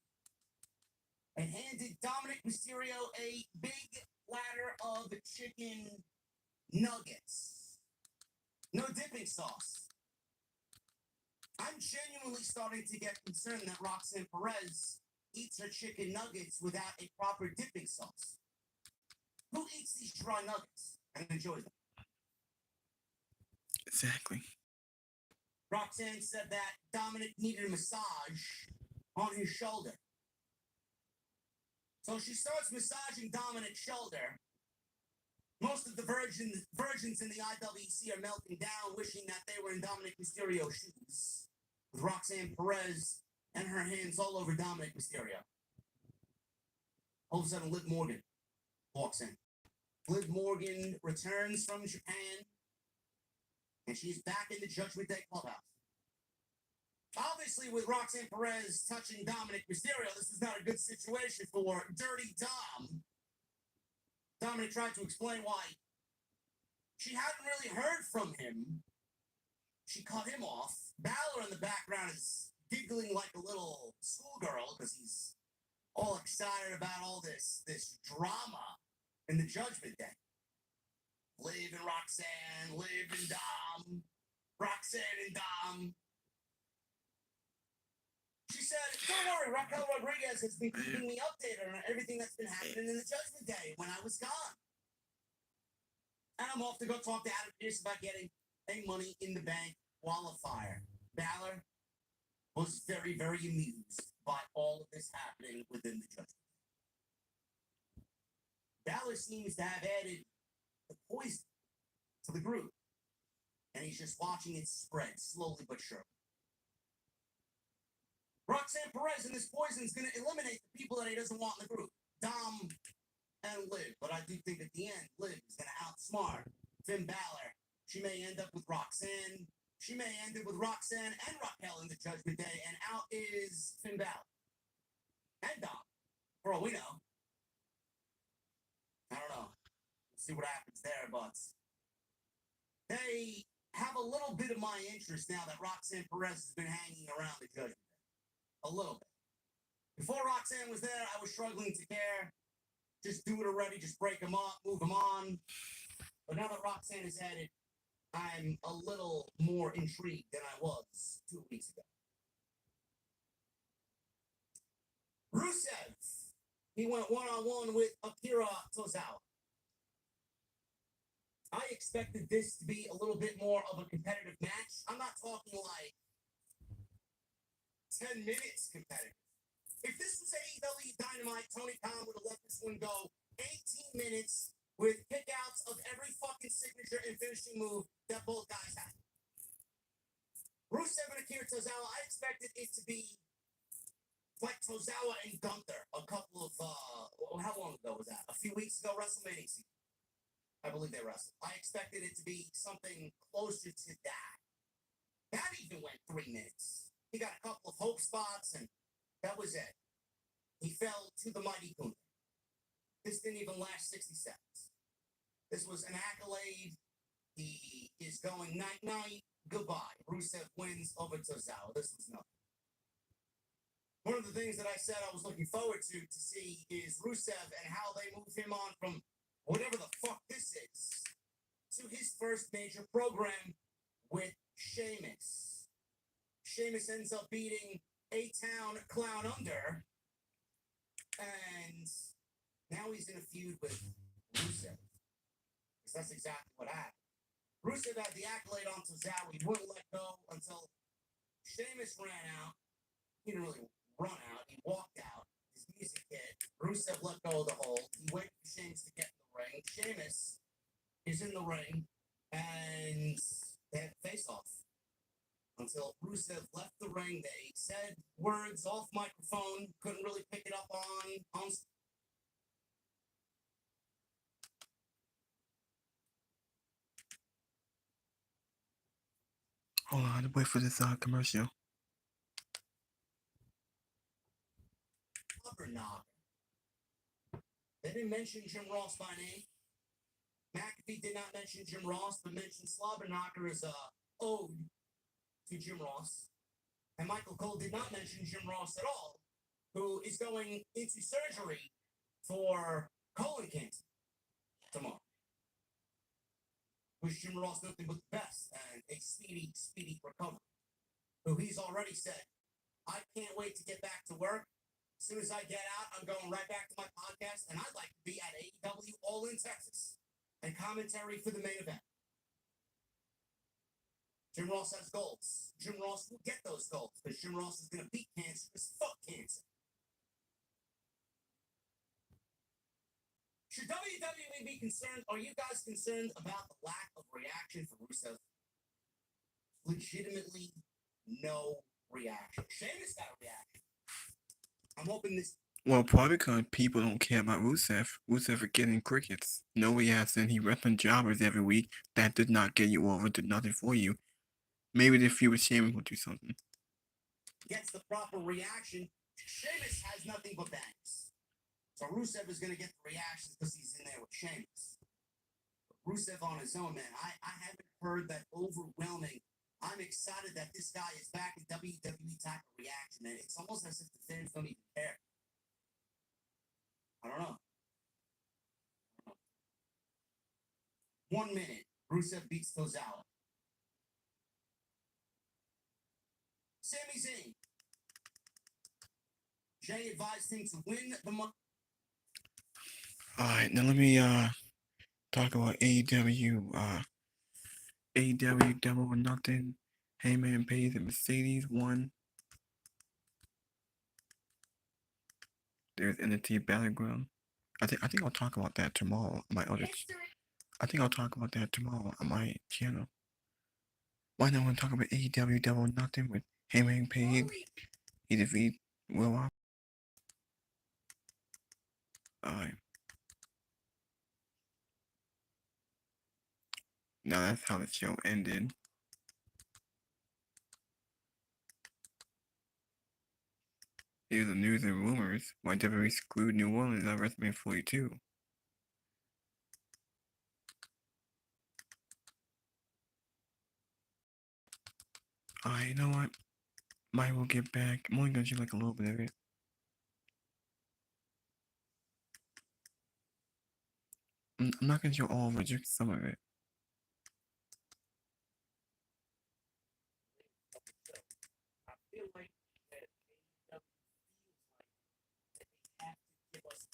and handed Dominic Mysterio a big platter of chicken nuggets. No dipping sauce. I'm genuinely starting to get concerned that Roxanne Perez eats her chicken nuggets without a proper dipping sauce. Who eats these dry nuggets and enjoys them? Exactly. Roxanne said that Dominic needed a massage on his shoulder. So she starts massaging Dominic's shoulder. Most of the virgins in the IWC are melting down, wishing that they were in Dominic Mysterio's shoes, with Roxanne Perez and her hands all over Dominic Mysterio. All of a sudden, Liv Morgan walks in. Liv Morgan returns from Japan, and she's back in the Judgment Day clubhouse. Obviously, with Roxanne Perez touching Dominic Mysterio, this is not a good situation for Dirty Dom. Dominic tried to explain why she hadn't really heard from him. She cut him off. Balor in the background is giggling like a little schoolgirl because he's all excited about all this drama in the Judgment Day. Liv and Roxanne, Liv and Dom, Roxanne and Dom. She said, don't worry, Raquel Rodriguez has been keeping me updated on everything that's been happening in the Judgment Day when I was gone. And I'm off to go talk to Adam Pearce about getting a Money in the Bank qualifier. Balor was very, very amused by all of this happening within the Judgment Day. Balor seems to have added the poison to the group. And he's just watching it spread slowly but surely. Roxanne Perez and this poison is going to eliminate the people that he doesn't want in the group. Dom and Liv. But I do think at the end, Liv is going to outsmart Finn Balor. She may end up with Roxanne. She may end up with Roxanne and Raquel in the Judgment Day. And out is Finn Balor. And Dom. For all we know. I don't know. We'll see what happens there, but they have a little bit of my interest now that Roxanne Perez has been hanging around the Judgment Day. A little bit. Before Roxanne was there, I was struggling to care. Just do it already. Just break them up, move them on. But now that Roxanne is added, I'm a little more intrigued than I was 2 weeks ago. Rusev. He went one-on-one with Akira Tozawa. I expected this to be a little bit more of a competitive match. I'm not talking like 10 minutes competitive. If this was AEW Dynamite, Tony Khan would have let this one go 18 minutes with kickouts of every fucking signature and finishing move that both guys had. Rusev and Akira Tozawa, I expected it to be like Tozawa and Gunther a couple of, how long ago was that? A few weeks ago, WrestleMania season. I believe they wrestled. I expected it to be something closer to that. That even went 3 minutes. He got a couple of hope spots, and that was it. He fell to the mighty Gunther. This didn't even last 60 seconds. This was an accolade. He is going night-night. Goodbye. Rusev wins over Tozawa. This was nothing. One of the things that I said I was looking forward to see is Rusev and how they move him on from whatever the fuck this is to his first major program with Sheamus. Sheamus ends up beating A-Town Clown Under, and now he's in a feud with Rusev. Because that's exactly what happened. Rusev had the accolade on Tozawa. He wouldn't let go until Sheamus ran out. He didn't really run out. He walked out. His music hit. Rusev let go of the hold. He waited for Sheamus to get in the ring. Sheamus is in the ring, and they had a face-off. Until Rusev left the ring, they said words off microphone. Couldn't really pick it up on Hold on, wait for this commercial. Knocker. They didn't mention Jim Ross by name. McAfee did not mention Jim Ross, but mentioned Slobber Knocker as a ode to Jim Ross. And Michael Cole did not mention Jim Ross at all, who is going into surgery for colon cancer tomorrow. Wish Jim Ross nothing but the best and a speedy, speedy recovery. Who he's already said, I can't wait to get back to work. As soon as I get out, I'm going right back to my podcast, and I'd like to be at AEW All in Texas and commentary for the main event. Jim Ross has goals. Jim Ross will get those goals because Jim Ross is going to beat cancer because fuck cancer. Should WWE be concerned? Are you guys concerned about the lack of reaction for Rusev? Legitimately, no reaction. Sheamus got a reaction. I'm hoping this. Well, probably because people don't care about Rusev. Rusev are getting crickets. No reaction. He wrestling jobbers every week. That did not get you over. Did nothing for you. Maybe the feud with Sheamus will do something. Gets the proper reaction. Sheamus has nothing but bangs. So Rusev is going to get the reactions because he's in there with Sheamus. But Rusev on his own, man, I haven't heard that overwhelming. I'm excited that this guy is back in WWE type of reaction, and it's almost as if the fans don't even care. I don't know. 1 minute, Rusev beats Tozawa. Sami Zayn. Jay advised him to win the month. Alright, now let me talk about AEW. AEW Double or Nothing. Heyman Page and Mercedes won. There's NXT Battleground. I think I'll talk about that tomorrow on my other. I think I'll talk about that tomorrow on my channel. Why not want to talk about AEW Double or Nothing with Heyman Page? He defeated Will Ospreay. Alright. Now that's how the show ended. Here's the news and rumors. Why WWE screwed New Orleans at WrestleMania 42. Alright, you know what? Might will get back. I'm only gonna show like a little bit of it. I'm not gonna show all of it, just some of it. I feel like that AEW feels like they have to give us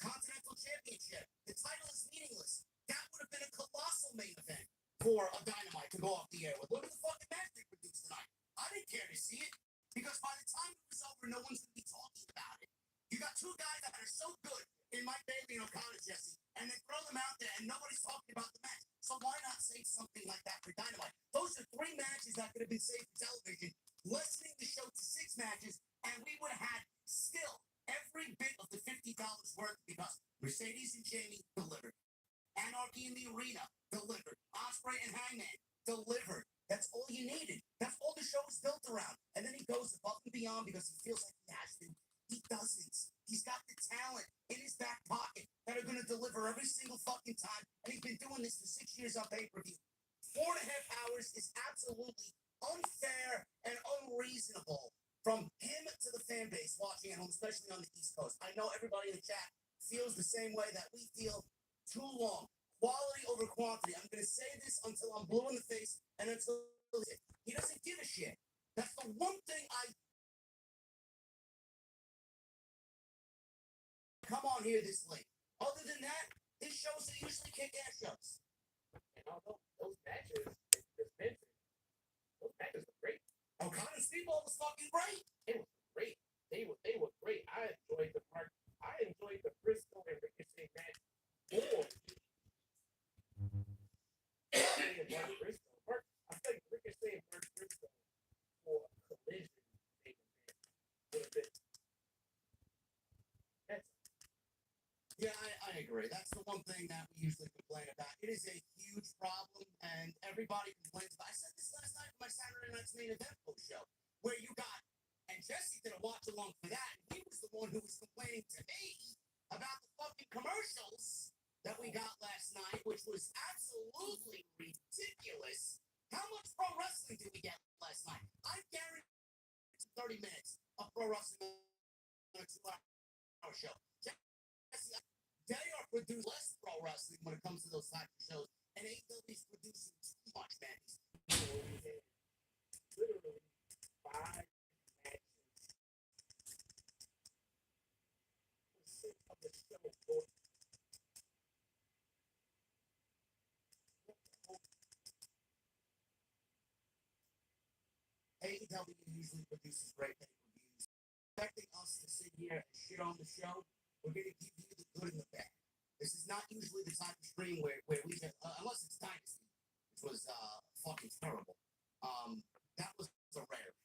Continental Championship. The title is meaningless. That would have been a colossal main event for a Dynamite to go off the air with. Look at the fucking match they produced tonight. I didn't care to see it because by the time it was over, no one's going to be talking about it. You got two guys that are so good in Mike Bailey and O'Connor, Jesse, and then throw them out there and nobody's talking about the match. So why not save something like that for Dynamite? Those are 3 matches that could have been saved for television. Lessening the show to 6 matches and we would have had still every bit of the $50 worth because Mercedes and Jamie delivered. Anarchy in the Arena delivered. Osprey and Hangman delivered. That's all you needed. That's all the show was built around. And then he goes above and beyond because he feels like he has to. He doesn't. He's got the talent in his back pocket that are going to deliver every single fucking time. And he's been doing this for 6 years on pay-per-view. 4.5 hours is absolutely unfair and unreasonable from him to the fan base watching at home, especially on the East Coast. I know everybody in the chat feels the same way that we feel. Too long. Quality over quantity. I'm going to say this until I'm blue in the face and until he doesn't give a shit. That's the one thing I come on here this late. Other than that, his shows are usually kick-ass shows. And although those matches, as mentioned, those matches were great. O'Connor and Speedball was fucking great. It was great. They were great. I enjoyed the part. I enjoyed the Briscoe and Ricochet match more. I think Ricochet and Briscoe for a collision would have been. Yeah, I agree. That's the one thing that we usually complain about. It is a huge problem, and everybody complains about. I said this last night for my Saturday Night's Main Event post show, where you got, and Jesse did a watch along for that, and he was the one who was complaining to me about the fucking commercials that we got last night, which was absolutely ridiculous. How much pro wrestling did we get last night? I guarantee 30 minutes of pro wrestling on a 2-hour show. They are producing less pro wrestling when it comes to those types of shows, and AEW is producing too much, man. Literally 5 matches. Of the show. AEW usually produces great pay-per-views. Expecting us to sit here and shit on the show, we're going to give you the good and the bad. This is not usually the type of stream where we get, unless it's Dynasty, which was fucking terrible. That was a rare.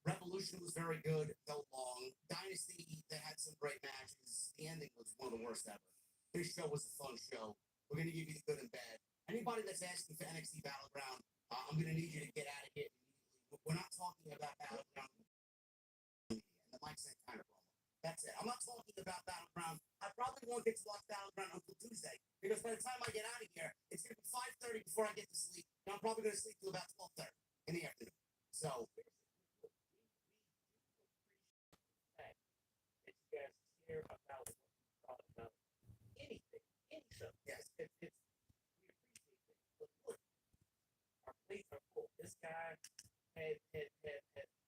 Revolution was very good, felt long. Dynasty, they had some great matches. The ending was one of the worst ever. This show was a fun show. We're going to give you the good and bad. Anybody that's asking for NXT Battleground, I'm going to need you to get out of here. We're not talking about Battleground. And the mic said kind of wrong. That's it. I'm not talking about Battleground. I probably won't get to watch Battleground until Tuesday because by the time I get out of here, it's going to be 5:30 before I get to sleep. And I'm probably going to sleep till about 12:30 in the afternoon. So, That you guys care about what you thought about anything, any show. yes. We appreciate it. But look, our plates are full. This guy had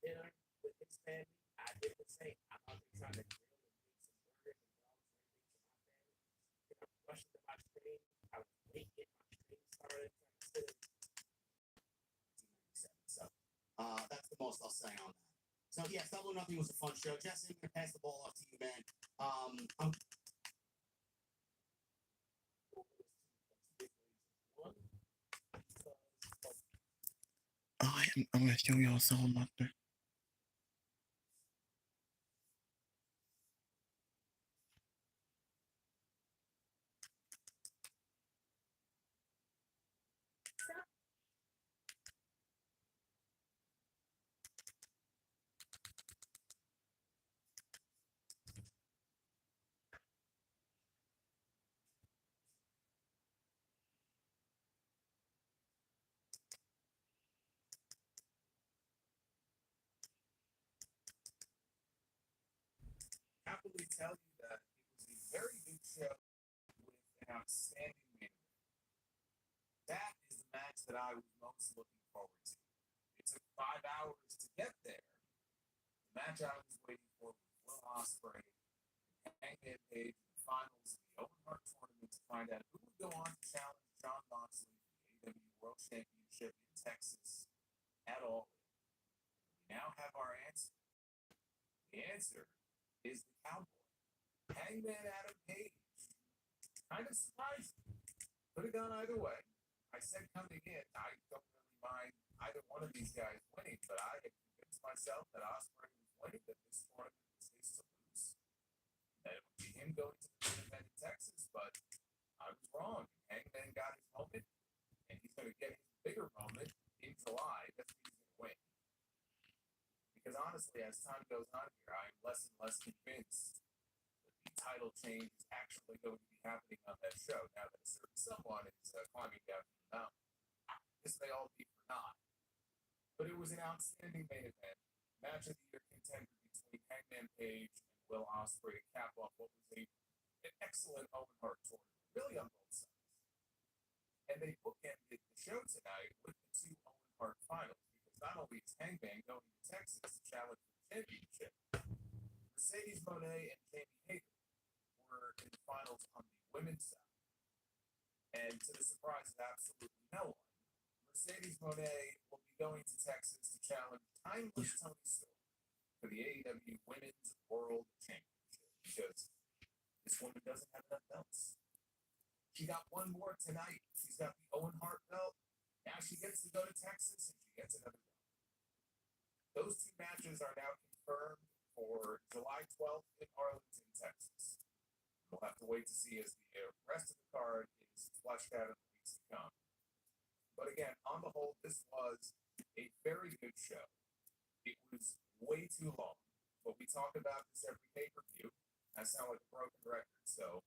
dinner with his family. I did the same. I'm out there trying to grill and make some burgers and dogs and everything for my family. And I'm rushing to my stream. I was late getting my stream started. So, that's the most I'll say on that. So, yes, Double or Nothing was a fun show. Jesse, I'm going to pass the ball off to you, man. I'm gonna show y'all something out there. Happily tell you that it was a very good show with an outstanding main event. That is the match that I was most looking forward to. It took 5 hours to get there. The match I was waiting for was Will Ospreay and Hangman Page in the finals of the Owen Hart tournament to find out who would go on to challenge Jon Moxley for the AEW World Championship in Texas at all. We now have our answer. The answer is the Cowboy. Hangman Adam Page. Kind of surprising. Could have gone either way. I said coming in, I don't really mind either one of these guys winning, but I had convinced myself that Ospreay was winning. July, that's who he's going to win. Because honestly, as time goes on here, I'm less and less convinced that the title change is actually going to be happening on that show. Now that a certain someone is climbing down from the mountain, this may all be for naught. But it was an outstanding main event, match of the year contender between Hangman Page and Will Ospreay to cap off what was an excellent Owen Hart tournament, really on both sides. And they bookended the show tonight with the two Owen Hart finals, because not only is Hangman going to Texas to challenge for the championship, Mercedes Moné and Jamie Hayter were in the finals on the women's side. And to the surprise of absolutely no one, Mercedes Moné will be going to Texas to challenge timeless Toni Storm for the AEW Women's World Championship, because this woman doesn't have enough belts. She got one more tonight. She's got the Owen Hart belt. Now she gets to go to Texas and she gets another belt. Those two matches are now confirmed for July 12th in Arlington, Texas. We'll have to wait to see as the rest of the card is fleshed out in the weeks to come. But again, on the whole, this was a very good show. It was way too long, but we talk about this every pay-per-view. I sound like a broken record, so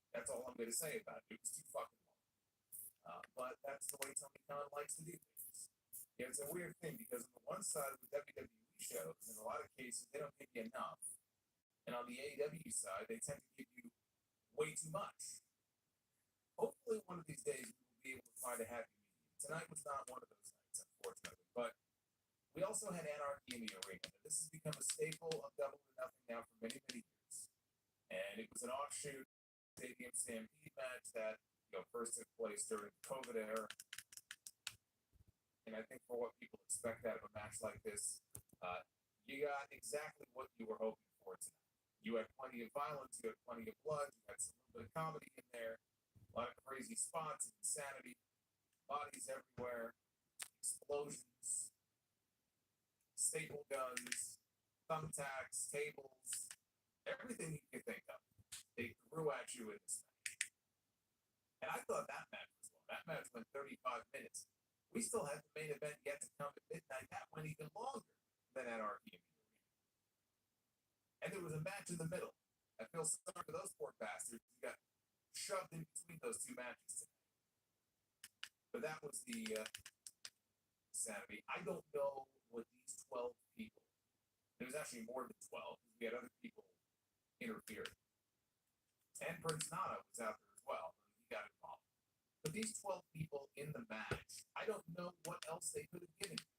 that's all I'm going to say about it. It was too fucking long. But that's the way Tony Khan likes to do things. You know, it's a weird thing, because on the one side of the WWE shows, in a lot of cases, they don't give you enough. And on the AEW side, they tend to give you way too much. Hopefully, one of these days, we will be able to find a happy medium. Tonight was not one of those nights, unfortunately. But we also had Anarchy in the Arena. This has become a staple of Double or Nothing now for many, many years. And it was an offshoot Stadium Stampede match that first took place during the COVID era. And I think for what people expect out of a match like this, you got exactly what you were hoping for tonight. You had plenty of violence, you had plenty of blood, you had some little bit of comedy in there, a lot of crazy spots, insanity, bodies everywhere, explosions, staple guns, thumbtacks, tables, everything you could think of. They threw at you in this match. And I thought that match was long. That match went 35 minutes. We still had the main event yet to come at midnight. That went even longer than Anarchy in the Arena. And there was a match in the middle. I feel sorry for those poor bastards who got shoved in between those two matches tonight. But that was the sanity. I don't know what these 12 people, there was actually more than 12, because we had other people interfering. And Prince Nana was out there as well, and he got involved. But these 12 people in the match, I don't know what else they could have given you.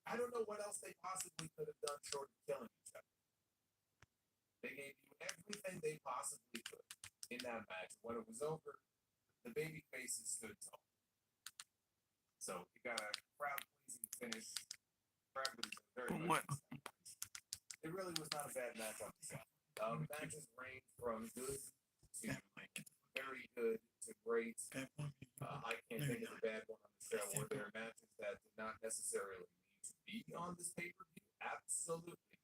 I don't know what else they possibly could have done short of killing each other. They gave you everything they possibly could in that match. When it was over, the baby faces stood tall. So you got a crowd-pleasing finish. Crowd was very much. It really was not a bad match on the show. Matches range from good to very good to great. I can't think of a bad one on the show. Were there matches that did not necessarily need to be on this pay-per-view? Absolutely.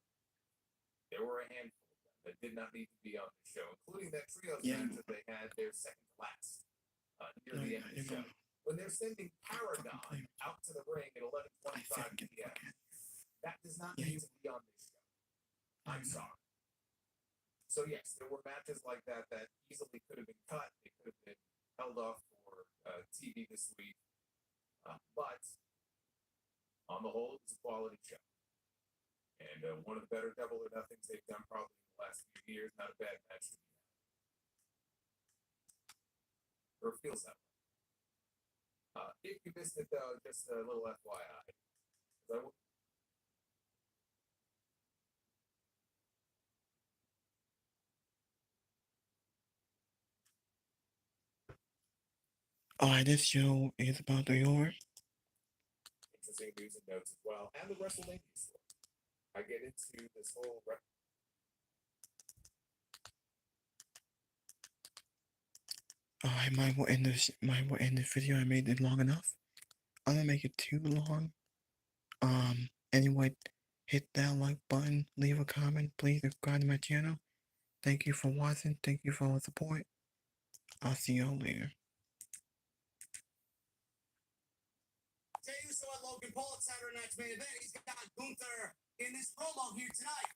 There were a handful of them that did not need to be on the show, including that trios match that they had their second to last near the end of the show. When they're sending Paragon out to the ring at 11:25 p.m., that does not need to be on this show. I'm sorry. So yes, there were matches like that that easily could have been cut. They could have been held off for TV this week. But on the whole, it was a quality show. And one of the better Double or Nothings they've done probably in the last few years. Not a bad match to be had. Or it feels that way. If you missed it, though, just a little FYI. Alright, this show is about the York. Interesting news and notes as well. And the WrestleMania story. I get into this whole... Alright, might will end this video. I made it long enough. I'm gonna make it too long. Anyway, hit that like button, leave a comment, please subscribe to my channel. Thank you for watching, thank you for all the support. I'll see y'all later. Tell you so I Logan Paul at Saturday Night's Main Event. He's got Gunther in this promo here tonight.